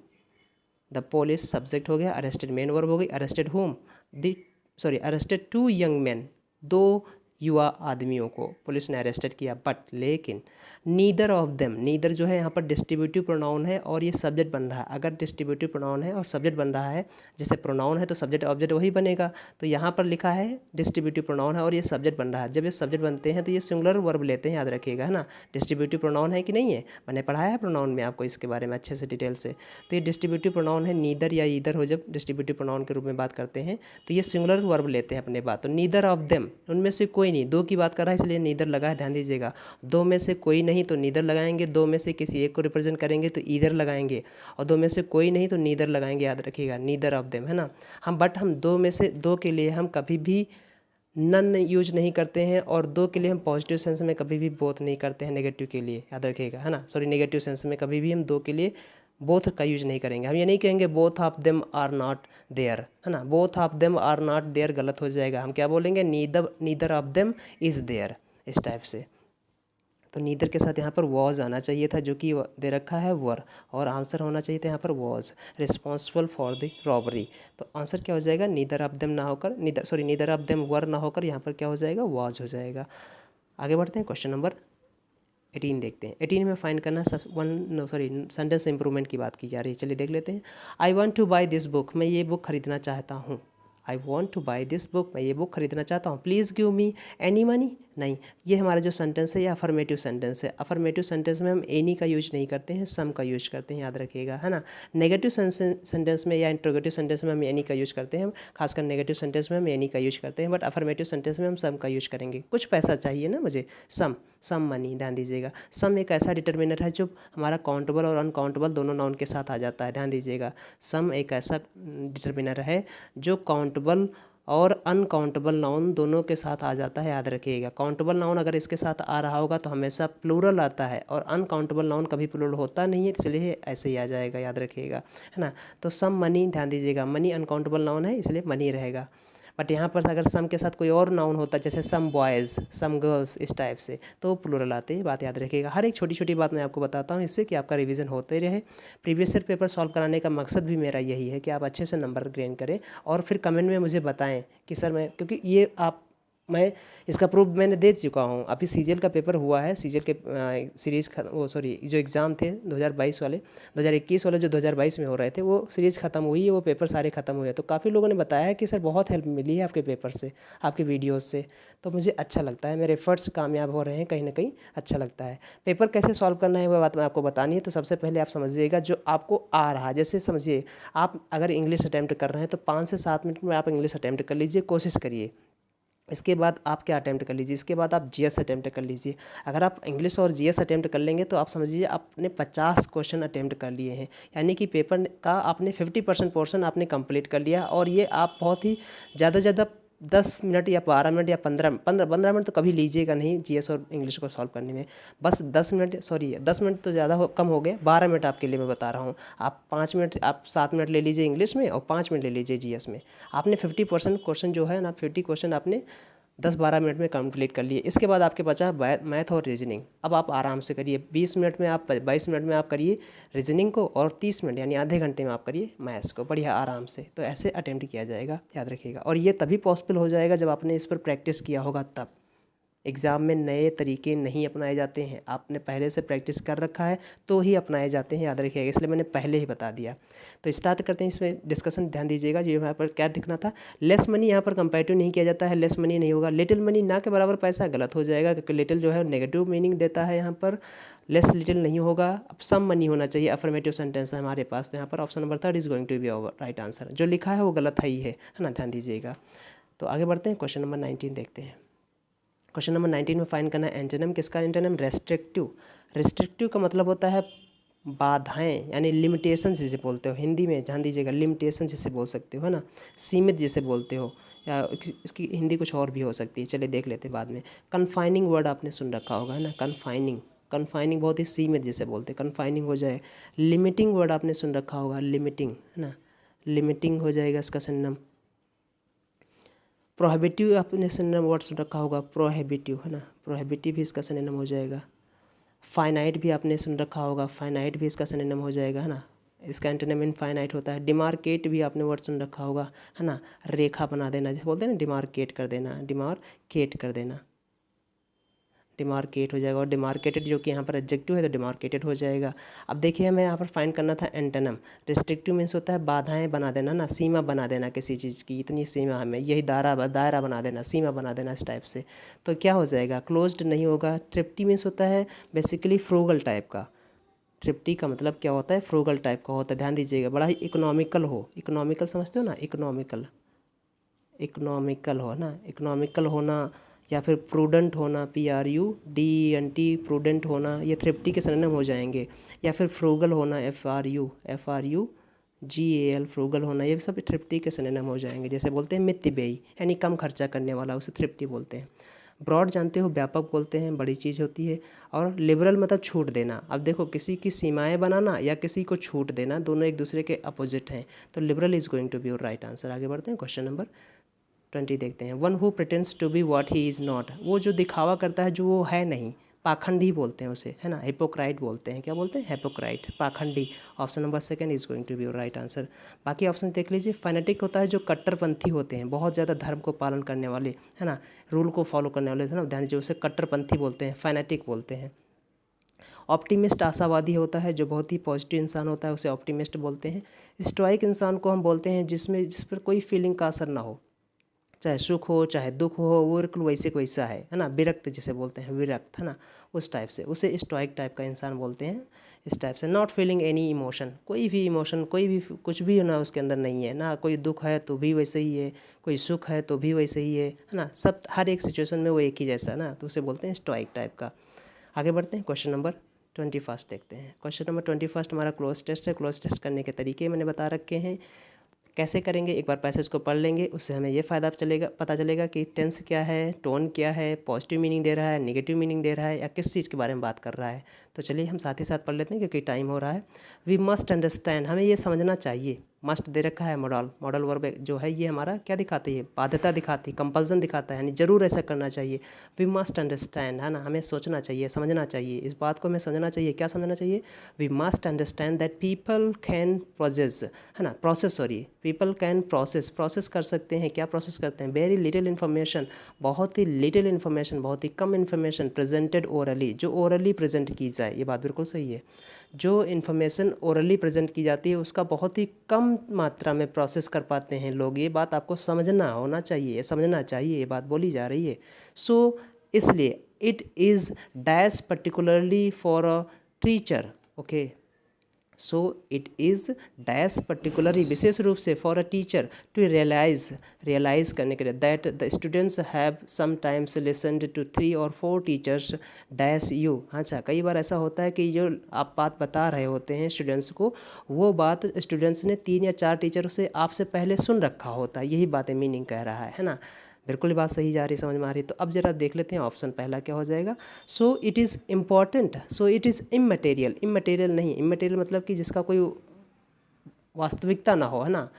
the police subject हो गया, अरेस्टेड मेन वर्ब हो गई, arrested home, the sorry arrested 2 young man, 2 युवा आदमियों को पुलिस ने अरेस्टेड किया। बट लेकिन नीदर ऑफ देम, नीदर जो है यहाँ पर डिस्ट्रीब्यूटिव प्रोनाउन है और ये सब्जेक्ट बन रहा है। अगर डिस्ट्रीब्यूटिव प्रोनाउन है और सब्जेक्ट बन रहा है, जैसे प्रोनाउन है तो सब्जेक्ट ऑब्जेक्ट वही बनेगा, तो यहाँ पर लिखा है डिस्ट्रीब्यूटिव प्रोनाउन है और ये सब्जेक्ट बन रहा है। जब ये सब्जेक्ट बनते हैं तो ये सिंगुलर वर्ब लेते हैं, याद रखिएगा, है ना। डिस्ट्रीब्यूटिव प्रोनाउन है कि नहीं है, मैंने पढ़ाया है प्रोनाउन में आपको इसके बारे में अच्छे से डिटेल से। तो ये डिस्ट्रीब्यूटिव प्रोनाउन है, नीदर या ईदर हो, जब डिस्ट्रीब्यूटिव प्रोनाउन के रूप में बात करते हैं तो ये सिंगुलर वर्ब लेते हैं अपने बात। तो नीदर ऑफ देम, उनमें से कोई नहीं, दो की बात कर रहा है इसलिए नीदर लगा है, ध्यान दीजिएगा। दो में से कोई नहीं तो नीदर लगाएंगे, दो में से किसी एक को रिप्रेजेंट करेंगे तो ईदर लगाएंगे, और दो में से कोई नहीं तो नीदर लगाएंगे, याद रखिएगा, नीदर ऑफ देम, है ना। हम दो में से दो के लिए हम कभी भी नन यूज नहीं करते हैं, और दो के लिए हम पॉजिटिव सेंस में कभी भी बोथ नहीं करते हैं, नेगेटिव के लिए, याद रखिएगा, है ना। सॉरी, नेगेटिव सेंस में कभी भी हम दो के लिए बोथ का यूज नहीं करेंगे। हम ये नहीं कहेंगे both of them are not there, है ना। Both of them are not there गलत हो जाएगा। हम क्या बोलेंगे, neither of them is there, इस टाइप से। तो नीदर के साथ यहाँ पर वॉज आना चाहिए था, जो कि दे रखा है वर, और आंसर होना चाहिए था यहाँ पर was responsible for the robbery. तो आंसर क्या हो जाएगा, नीदर ऑफ देम ना होकर, नीदर ऑफ देम वर ना होकर यहाँ पर क्या हो जाएगा, वॉज हो जाएगा। आगे बढ़ते हैं, क्वेश्चन नंबर 18 देखते हैं। 18 में फाइंड करना सेंटेंस इंप्रूवमेंट की बात की जा रही है। चलिए देख लेते हैं। I want two by this book, मैं ये बुक खरीदना चाहता हूँ। I want two by this book, मैं ये बुक खरीदना चाहता हूँ। Please give me any money, नहीं, ये हमारा जो सेंटेंस है ये अफर्मेटिव सेंटेंस है। अफर्मेटिव सेंटेंस में हम एनी का यूज नहीं करते हैं, सम का यूज करते हैं, याद रखिएगा, है ना। नेगेटिव सेंटेंस में या इंट्रोगेटिव सेंटेंस में हम एनी का यूज करते हैं, खासकर नेगेटिव सेंटेंस में हम एनी का यूज करते हैं, बट अफर्मेटिव सेंटेंस में हम सम का यूज करेंगे। कुछ पैसा चाहिए ना मुझे, सम मनी, ध्यान दीजिएगा। सम एक ऐसा डिटर्मिनर है जो हमारा काउंटेबल और अनकाउंटेबल दोनों नाउन के साथ आ जाता है, ध्यान दीजिएगा। सम एक ऐसा डिटर्मिनर है जो काउंटेबल और अनकाउंटेबल नाउन दोनों के साथ आ जाता है, याद रखिएगा। काउंटेबल नाउन अगर इसके साथ आ रहा होगा तो हमेशा प्लूरल आता है, और अनकाउंटेबल नाउन कभी प्लूरल होता नहीं है, इसलिए ऐसे ही आ जाएगा, याद रखिएगा, है ना। तो सम मनी, ध्यान दीजिएगा, मनी अनकाउंटेबल नाउन है इसलिए मनी रहेगा। बट यहाँ पर अगर सम के साथ कोई और नाउन होता, जैसे सम बॉयज़, सम गर्ल्स, इस टाइप से, तो प्लूरल आते हैं, बात याद रखिएगा। हर एक छोटी छोटी बात मैं आपको बताता हूँ, इससे कि आपका रिवीजन होते रहे। प्रीवियस ईयर पेपर सॉल्व कराने का मकसद भी मेरा यही है कि आप अच्छे से नंबर गेन करें, और फिर कमेंट में मुझे बताएं कि सर मैं, क्योंकि ये मैं इसका प्रूफ मैंने दे चुका हूँ। अभी सीजीएल का पेपर हुआ है, सीजीएल के सीरीज़ जो एग्ज़ाम थे 2022 वाले, 2021 वाले जो 2022 में हो रहे थे, वो सीरीज़ ख़त्म हुई है, वो पेपर सारे ख़त्म हुए हैं। तो काफ़ी लोगों ने बताया है कि सर बहुत हेल्प मिली है आपके पेपर से, आपके वीडियोज़ से। तो मुझे अच्छा लगता है, मेरे एफर्ट्स कामयाब हो रहे हैं, कहीं ना कहीं अच्छा लगता है। पेपर कैसे सॉल्व करना है वो बात मैं आपको बतानी है। तो सबसे पहले आप समझिएगा जो आपको आ रहा है, जैसे समझिए आप अगर इंग्लिश अटैम्प्ट कर रहे हैं तो 5 से 7 मिनट में आप इंग्लिश अटैम्प्ट कर लीजिए, कोशिश करिए। इसके बाद आप क्या अटैम्प्ट कर लीजिए, इसके बाद आप जीएस अटैम्प्ट कर लीजिए। अगर आप इंग्लिश और जीएस अटैम्प्ट कर लेंगे तो आप समझिए आपने 50 क्वेश्चन अटैम्प्ट कर लिए हैं, यानी कि पेपर का आपने 50% पोर्शन आपने कंप्लीट कर लिया। और ये आप बहुत ही ज़्यादा 10 मिनट या 12 मिनट या 15 मिनट तो कभी लीजिएगा नहीं जीएस और इंग्लिश को सॉल्व करने में। बस 10 मिनट तो ज़्यादा कम हो गए, 12 मिनट आपके लिए मैं बता रहा हूँ। आप 5 मिनट, आप 7 मिनट ले लीजिए इंग्लिश में और 5 मिनट ले लीजिए जीएस में। आपने 50% क्वेश्चन जो है ना, 50 क्वेश्चन आपने 10-12 मिनट में कंप्लीट कर लिए। इसके बाद आपके बचा मैथ और रीजनिंग। अब आप आराम से करिए, 20 मिनट में आप 22 मिनट में आप करिए रीजनिंग को, और 30 मिनट यानी आधे घंटे में आप करिए मैथ्स को, बढ़िया आराम से। तो ऐसे अटेम्प्ट किया जाएगा, याद रखिएगा। और ये तभी पॉसिबल हो जाएगा जब आपने इस पर प्रैक्टिस किया होगा, तब। एग्ज़ाम में नए तरीके नहीं अपनाए जाते हैं, आपने पहले से प्रैक्टिस कर रखा है तो ही अपनाए जाते हैं, याद रखिएगा। इसलिए मैंने पहले ही बता दिया। तो स्टार्ट करते हैं इसमें डिस्कशन, ध्यान दीजिएगा। जो यहाँ पर क्या दिखना था, लेस मनी, यहाँ पर कंपैरेटिव नहीं किया जाता है, लेस मनी नहीं होगा। लिटिल मनी ना के बराबर पैसा गलत हो जाएगा, क्योंकि लिटिल जो है नेगेटिव मीनिंग देता है, यहाँ पर लेस लिटिल नहीं होगा। अब सम मनी होना चाहिए, अफर्मेटिव सेंटेंस है हमारे पास, तो यहाँ पर option number 3 is going to be our right answer. जो लिखा है वो गलत है ही है ना, ध्यान दीजिएगा। तो आगे बढ़ते हैं, क्वेश्चन नंबर 19 देखते हैं। क्वेश्चन नंबर 19 में फाइंड करना है एंटोनिम। किसका एंटोनिम, रेस्ट्रिक्टिव। रेस्ट्रिक्टिव का मतलब होता है बाधाएं, यानी लिमिटेशन जिसे बोलते हो हिंदी में, ध्यान दीजिएगा, लिमिटेशन जिसे बोल सकते हो, है ना, सीमित जिसे बोलते हो, या इसकी हिंदी कुछ और भी हो सकती है, चलिए देख लेते हैं बाद में। कन्फाइनिंग वर्ड आपने सुन रखा होगा, है ना, कन्फाइनिंग बहुत ही सीमित जिसे बोलते हैं, कन्फाइनिंग हो जाए। लिमिटिंग वर्ड आपने सुन रखा होगा, लिमिटिंग, है ना, लिमिटिंग हो जाएगा इसका सिनोनिम। प्रोहिबिटिव आपने सिनोनिम वर्ड सुन रखा होगा, प्रोहिबिटिव, है ना, प्रोहिबिटिव भी इसका सिनोनिम हो जाएगा। फाइनाइट भी आपने सुन रखा होगा, फाइनाइट भी इसका सिनोनिम हो जाएगा, है ना, इसका एंटोनिम इनफाइनाइट होता है। डिमार्केट भी आपने वर्ड सुन रखा होगा, है ना, रेखा बना देना, जैसे बोलते हैं ना, डिमार्केट कर देना, डिमार्केट कर देना, डिमार्केट हो जाएगा, और डिमार्केटेड जो कि यहाँ पर एडजेक्टिव है तो डिमार्केटेड हो जाएगा। अब देखिए हमें यहाँ पर फाइंड करना था एंटोनिम। रिस्ट्रिक्टिव मीन्स होता है बाधाएं बना देना ना, सीमा बना देना किसी चीज़ की, इतनी सीमा हमें, यही दायरा बना देना, सीमा बना देना इस टाइप से। तो क्या हो जाएगा, क्लोज्ड नहीं होगा। थ्रिफ्टी मीन्स होता है बेसिकली फ्रूगल टाइप का। थ्रिफ्टी का मतलब क्या होता है, फ्रूगल टाइप का होता है, ध्यान दीजिएगा। बड़ा ही इकोनॉमिकल हो, इकोनॉमिकल समझते हो ना, इकोनॉमिकल हो ना, इकोनॉमिकल होना या फिर प्रूडेंट होना, PRUDENT, प्रूडेंट होना, ये थ्रिफ्टी के सिनोनिम हो जाएंगे। या फिर फ्रूगल होना, FRUGAL, फ्रूगल होना, ये सब थ्रिफ्टी के सिनोनिम हो जाएंगे। जैसे बोलते हैं मितव्ययी, यानी कम खर्चा करने वाला, उसे थ्रिफ्टी बोलते हैं। ब्रॉड जानते हो, व्यापक बोलते हैं, बड़ी चीज़ होती है। और लिबरल मतलब छूट देना। अब देखो किसी की सीमाएं बनाना या किसी को छूट देना, दोनों एक दूसरे के अपोजिट हैं। तो liberal is going to be your right answer. आगे बढ़ते हैं, क्वेश्चन नंबर 20 देखते हैं। One who pretends to be what he is not, वो जो दिखावा करता है जो वो है नहीं, पाखंडी बोलते हैं उसे, है ना, हिपोक्राइट बोलते हैं। क्या बोलते हैं, हिपोक्राइट, पाखंडी। Option number second is going to be your right answer. बाकी ऑप्शन देख लीजिए। फैनेटिक होता है जो कट्टरपंथी होते हैं, बहुत ज़्यादा धर्म को पालन करने वाले, है ना, रूल को फॉलो करने वाले, है ना, ध्यान दीजिए, उसे कट्टरपंथी बोलते हैं, फैनेटिक बोलते हैं। ऑप्टिमिस्ट आशावादी होता है, जो बहुत ही पॉजिटिव इंसान होता है, उसे ऑप्टिमिस्ट बोलते हैं। स्टोइक इंसान को हम बोलते हैं जिस पर कोई फीलिंग का असर ना हो, चाहे सुख हो चाहे दुख हो, वो बिल्कुल वैसे को वैसा है ना, विरक्त जिसे बोलते हैं, विरक्त, है ना, उस टाइप से, उसे स्टोइक टाइप का इंसान बोलते हैं। इस टाइप से नॉट फीलिंग एनी इमोशन, कोई भी इमोशन, कोई भी कुछ भी ना उसके अंदर नहीं है ना, कोई दुख है तो भी वैसे ही है, कोई सुख है तो भी वैसे ही है ना, सब हर एक सिचुएशन में वो एक ही जैसा ना, तो उसे बोलते हैं स्टोइक टाइप का। आगे बढ़ते हैं, क्वेश्चन नंबर 21 देखते हैं। क्वेश्चन नंबर 21 हमारा क्लोज टेस्ट है। क्लोज टेस्ट करने के तरीके मैंने बता रखे हैं, कैसे करेंगे, एक बार पैसेज को पढ़ लेंगे, उससे हमें ये फ़ायदा पता चलेगा कि टेंस क्या है, टोन क्या है, पॉजिटिव मीनिंग दे रहा है, नेगेटिव मीनिंग दे रहा है, या किस चीज़ के बारे में बात कर रहा है। तो चलिए हम साथ ही साथ पढ़ लेते हैं क्योंकि टाइम हो रहा है। वी मस्ट अंडरस्टैंड, हमें ये समझना चाहिए। मस्ट दे रखा है, मॉडल वर्ब जो है ये हमारा क्या दिखाती है, बाध्यता दिखाती, कंपल्सन दिखाता है, यानी जरूर ऐसा करना चाहिए। वी मस्ट अंडरस्टैंड, है ना, हमें सोचना चाहिए, समझना चाहिए, इस बात को हमें समझना चाहिए। क्या समझना चाहिए, we must understand that people can process, है ना, पीपल कैन प्रोसेस कर सकते हैं, क्या प्रोसेस करते हैं, वेरी लिटिल इन्फॉर्मेशन, बहुत ही लिटिल इन्फॉर्मेशन, बहुत ही कम इन्फॉर्मेशन, प्रेजेंटेड ओरली, जो ओरली प्रेजेंट की जाए, ये बात बिल्कुल सही है। जो इन्फॉर्मेशन ओरली प्रेजेंट की जाती है उसका बहुत ही कम मात्रा में प्रोसेस कर पाते हैं लोग, ये बात आपको समझना होना चाहिए, समझना चाहिए, ये बात बोली जा रही है। सो इसलिए it is dash particularly for a teacher, okay, so it is dash particularly, विशेष रूप से, for a teacher to realise करने के लिए, that the students have sometimes listened to 3 और 4 टीचर्स डैश यू। अच्छा, कई बार ऐसा होता है कि जो आप बात बता रहे होते हैं स्टूडेंट्स को, वो बात स्टूडेंट्स ने 3 या 4 टीचरों से आपसे पहले सुन रखा होता है, यही बातें मीनिंग कह रहा है ना, बिल्कुल बात सही जा रही, समझ में आ रही। तो अब जरा देख लेते हैं ऑप्शन पहला क्या हो जाएगा। सो it is important, so it is immaterial, immaterial नहीं, इमटेरियल मतलब कि जिसका कोई वास्तविकता ना हो, है ना,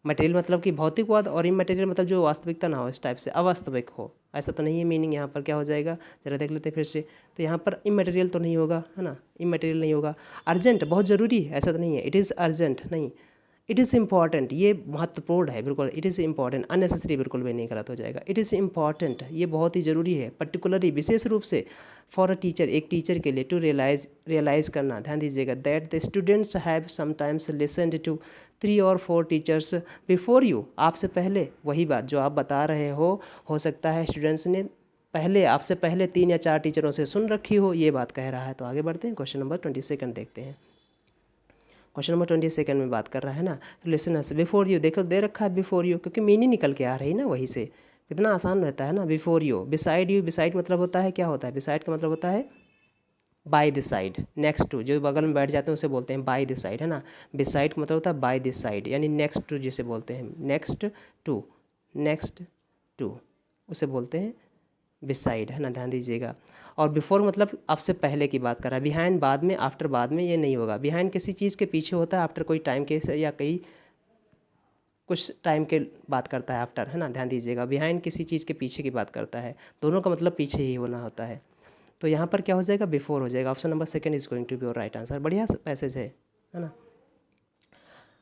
मटेरियल मतलब कि भौतिकवाद, और इमटेरियल मतलब जो वास्तविकता ना हो, इस टाइप से, अवास्तविक हो, ऐसा तो नहीं है मीनिंग। यहाँ पर क्या हो जाएगा, जरा देख लेते हैं फिर से। तो यहाँ पर इमटेरियल तो नहीं होगा, है ना, इमटेरियल नहीं होगा। अर्जेंट, बहुत ज़रूरी है, ऐसा तो नहीं है, इट इज़ अर्जेंट नहीं, इट इज़ इम्पॉर्टेंट, ये महत्वपूर्ण है, बिल्कुल, इट इज़ इम्पॉर्टेंट, अननेसेसरी बिल्कुल भी नहीं, गलत हो जाएगा। इट इज़ इम्पॉर्टेंट, ये बहुत ही ज़रूरी है। पर्टिकुलरली, विशेष रूप से, फॉर अ टीचर, एक टीचर के लिए, टू रियलाइज़ करना, ध्यान दीजिएगा, that the students have sometimes listened to 3 और 4 टीचर्स बिफोर यू, आपसे पहले, वही बात जो आप बता रहे हो सकता है स्टूडेंट्स ने पहले, आपसे पहले 3 या 4 टीचरों से सुन रखी हो, ये बात कह रहा है। तो आगे बढ़ते हैं, क्वेश्चन नंबर 22 देखते हैं। क्वेश्चन नंबर 22 में बात कर रहा है ना, तो लिसनर्स बिफोर यू, देखो दे रखा है बिफोर यू, क्योंकि मीनिंग निकल के आ रही है ना वहीं से, कितना आसान रहता है ना, before you. Beside you, beside मतलब होता है, क्या होता है, बिसाइड का मतलब होता है by this side, next to, जो बगल में बैठ जाते हैं उसे बोलते हैं बाय दिस साइड, है ना। बिसाइड का मतलब होता है बाय दिस साइड, यानी नेक्स्ट टू जिसे बोलते हैं, नेक्स्ट टू उसे बोलते हैं बिसाइड, है ना, ध्यान दीजिएगा। और बिफोर मतलब आपसे पहले की बात कर रहा है। बिहाइंड बाद में, आफ्टर बाद में, ये नहीं होगा। बिहाइंड किसी चीज़ के पीछे होता है, आफ्टर कोई टाइम के या कई कुछ टाइम के बात करता है आफ्टर, है ना, ध्यान दीजिएगा। बिहाइंड किसी चीज़ के पीछे की बात करता है, दोनों का मतलब पीछे ही होना होता है। तो यहाँ पर क्या हो जाएगा, बिफोर हो जाएगा। Option number second is going to be your right answer. बढ़िया पैसेज है ना।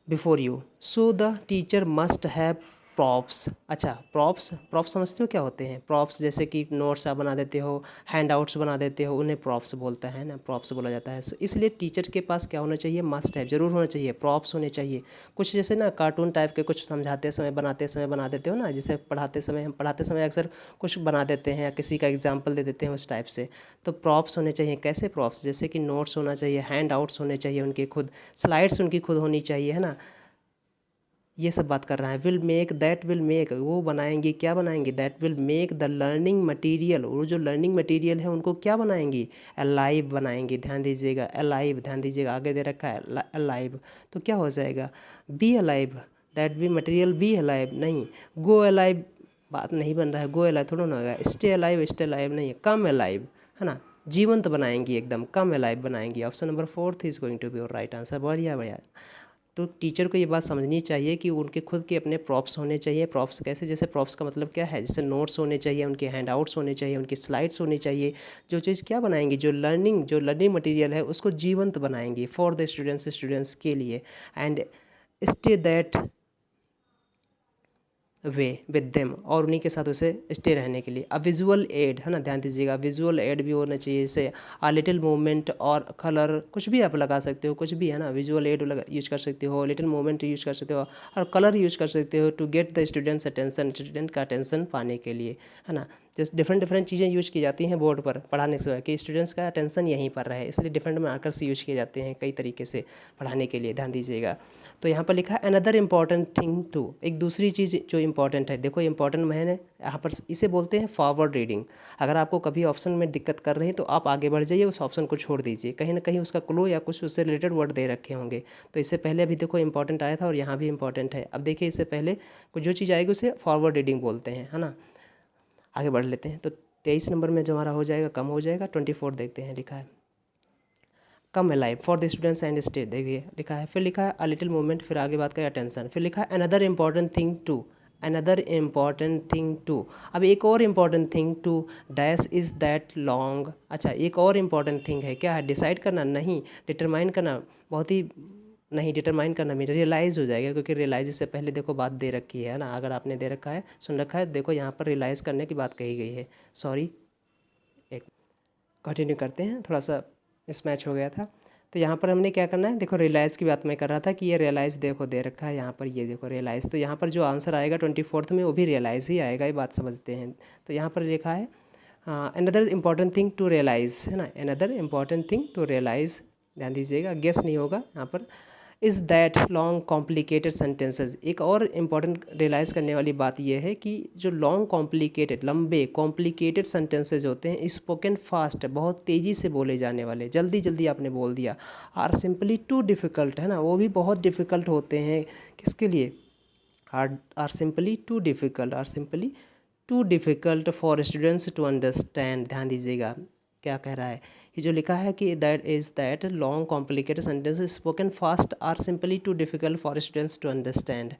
Before you, so the teacher must have props. अच्छा, प्रॉप्स समझते हो क्या होते हैं? प्रॉप्स जैसे कि नोट्स आप बना देते हो, हैंड आउट्स बना देते हो, उन्हें प्रॉप्स बोलता है ना, प्रॉप्स बोला जाता है। इसलिए टीचर के पास क्या होना चाहिए? मस्ट है, ज़रूर होना चाहिए, प्रॉप्स होने चाहिए। कुछ जैसे ना कार्टून टाइप के कुछ समझाते समय बनाते समय बना देते हो ना, जैसे हम पढ़ाते समय अक्सर कुछ बना देते हैं या किसी का एग्जाम्पल दे देते हैं उस टाइप से। तो प्रॉप्स होने चाहिए। कैसे प्रॉप्स? जैसे कि नोट्स होना चाहिए, हैंड आउट्स होने चाहिए उनके खुद, स्लाइड्स उनकी खुद होनी चाहिए, है ना, ये सब बात कर रहा है। Will make, that will make, वो बनाएंगी, क्या बनाएंगी? That will make the learning material, वो जो लर्निंग मटेरियल है उनको क्या बनाएंगी? अलाइव बनाएंगी। ध्यान दीजिएगा, अलाइव, ध्यान दीजिएगा, आगे दे रखा है अलाइव, तो क्या हो जाएगा? Be alive, that be material be alive, नहीं गो अलाइव, बात नहीं बन रहा है, गो अलाइव थोड़ा ना होगा, स्टे अलाइव नहीं है, कम अलाइव, है ना, जीवंत बनाएंगी, एकदम कम अलाइव बनाएंगी। Option number 4 is going to be your right answer. बढ़िया बढ़िया। तो टीचर को ये बात समझनी चाहिए कि उनके खुद के अपने प्रॉप्स होने चाहिए। प्रॉप्स कैसे? जैसे प्रॉप्स का मतलब क्या है? जैसे नोट्स होने चाहिए, उनके हैंड आउट्स होने चाहिए, उनकी स्लाइड्स होनी चाहिए, जो चीज़ क्या बनाएंगी? जो लर्निंग मटेरियल है उसको जीवंत बनाएंगी फॉर द स्टूडेंट्स के लिए। And stay that way with them, और उन्हीं के साथ उसे स्टे रहने के लिए। अ विजुअल एड, है ना, ध्यान दीजिएगा, विजुअल एड भी होना चाहिए, जैसे अ लिटिल मूवमेंट और कलर, कुछ भी आप लगा सकते हो, कुछ भी, है ना, विजुअल एड यूज कर सकते हो, लिटिल मूवमेंट यूज कर सकते हो, और कलर यूज कर सकते हो to get the students attention, student का अटेंशन पाने के लिए, है ना। जैसे डिफरेंट चीज़ें यूज की जाती हैं बोर्ड पर पढ़ाने से कि स्टूडेंट्स का अटेंशन यहीं पर रहे, इसलिए डिफरेंट मार्कर्स यूज किए जाते हैं कई तरीके से पढ़ाने के लिए। ध्यान दीजिएगा। तो यहाँ पर लिखा है अनदर इम्पॉर्टेंट थिंग टू, एक दूसरी चीज़ जो इम्पॉर्टेंट है, देखो इम्पॉर्टेंट मैंने यहाँ पर इसे बोलते हैं फॉरवर्ड रीडिंग। अगर आपको कभी ऑप्शन में दिक्कत कर रही है तो आप आगे बढ़ जाइए, उस ऑप्शन को छोड़ दीजिए, कहीं ना कहीं उसका क्लू या कुछ उससे रिलेटेड वर्ड दे रखे होंगे। तो इससे पहले अभी देखो इंपॉर्टेंट आया था और यहाँ भी इंपॉर्टेंट है। अब देखिए इससे पहले कुछ जो चीज़ आएगी उसे फॉरवर्ड रीडिंग बोलते हैं, है ना। आगे बढ़ लेते हैं। तो 23 नंबर में जो हमारा हो जाएगा कम हो जाएगा, 24 देखते हैं, लिखा है कम alive for the students and state, देखिए लिखा है। फिर लिखा है अ लिटिल मूवमेंट, फिर आगे बात करें अटेंशन, फिर लिखा है another important thing to, another important thing to. अब एक और important thing to dash is that long. अच्छा, एक और इम्पॉर्टेंट थिंग है, क्या है? डिसाइड करना नहीं, डिटरमाइन करना, बहुत ही नहीं, डिटरमाइन करना मेरा रियलाइज़ हो जाएगा, क्योंकि रियलाइज से पहले देखो बात दे रखी है ना, अगर आपने दे रखा है, सुन रखा है, देखो यहाँ पर रियलाइज़ करने की बात कही गई है। सॉरी, एक कंटिन्यू करते हैं, थोड़ा सा मिसमैच हो गया था। तो यहाँ पर हमने क्या करना है, देखो रियलाइज़ की बात मैं कर रहा था कि ये रियलाइज़ देखो दे रखा है यहाँ पर, ये देखो रियलाइज़, तो यहाँ पर जो आंसर आएगा 24 में वो भी रियलाइज़ ही आएगा, ये बात समझते हैं। तो यहाँ पर लिखा है another important thing to realise, है ना, another important thing to realise, ध्यान दीजिएगा, गेस नहीं होगा यहाँ पर। Is that long complicated sentences, एक और इम्पॉर्टेंट रियलाइज़ करने वाली बात यह है कि जो लॉन्ग कॉम्प्लिकेटेड, लंबे कॉम्प्लिकेटेड सेंटेंसेज होते हैं, स्पोकन फास्ट, बहुत तेज़ी से बोले जाने वाले, जल्दी जल्दी आपने बोल दिया, आर सिंपली टू डिफ़िकल्ट, है ना, वो भी बहुत डिफ़िकल्ट होते हैं, किसके लिए? Are simply too difficult, are simply too difficult for students to understand. ध्यान दीजिएगा क्या कह रहा है, ये जो लिखा है कि that long complicated sentence spoken fast are simply too difficult for students to understand.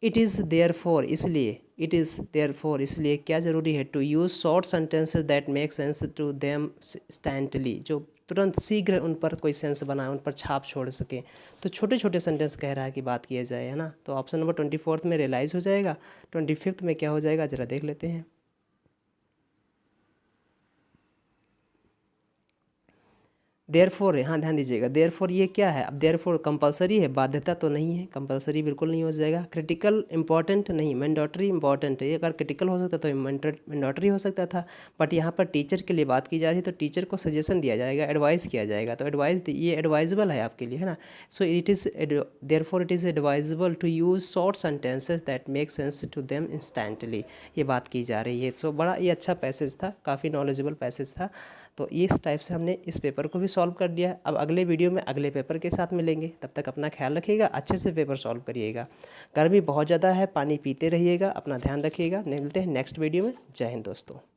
It is therefore, इसलिए, इट इज़ देयर फॉर, इसलिए क्या ज़रूरी है? To use short sentences that make sense to them instantly, जो तुरंत शीघ्र उन पर कोई सेंस बनाए, उन पर छाप छोड़ सके। तो छोटे छोटे सेंटेंस कह रहा है कि बात किया जाए, है ना। तो ऑप्शन नंबर 24 में रियलाइज़ हो जाएगा, 25 में क्या हो जाएगा ज़रा देख लेते हैं। देयरफॉर, हाँ ध्यान दीजिएगा, देयरफॉर ये क्या है? अब देयरफॉर कंपलसरी है, बाध्यता तो नहीं है, कंपलसरी बिल्कुल नहीं हो जाएगा। क्रिटिकल इंपॉर्टेंट नहीं, मैंडेटरी इंपॉर्टेंट है, ये अगर क्रिटिकल हो सकता तो मैंडेटरी हो सकता था, बट यहाँ पर टीचर के लिए बात की जा रही है तो टीचर को सजेशन दिया जाएगा, एडवाइस किया जाएगा, तो एडवाइस ये एडवाइजेबल है आपके लिए, है ना। So it is therefore it is advisable to use short sentences that make sense to them instantly, ये बात की जा रही है। सो बड़ा ये अच्छा पैसेज था, काफ़ी नॉलेजेबल पैसेज था। तो इस टाइप से हमने इस पेपर को भी सॉल्व कर दिया। अब अगले वीडियो में अगले पेपर के साथ मिलेंगे, तब तक अपना ख्याल रखिएगा, अच्छे से पेपर सॉल्व करिएगा। गर्मी बहुत ज़्यादा है, पानी पीते रहिएगा, अपना ध्यान रखिएगा। मिलते हैं नेक्स्ट वीडियो में। जय हिंद दोस्तों।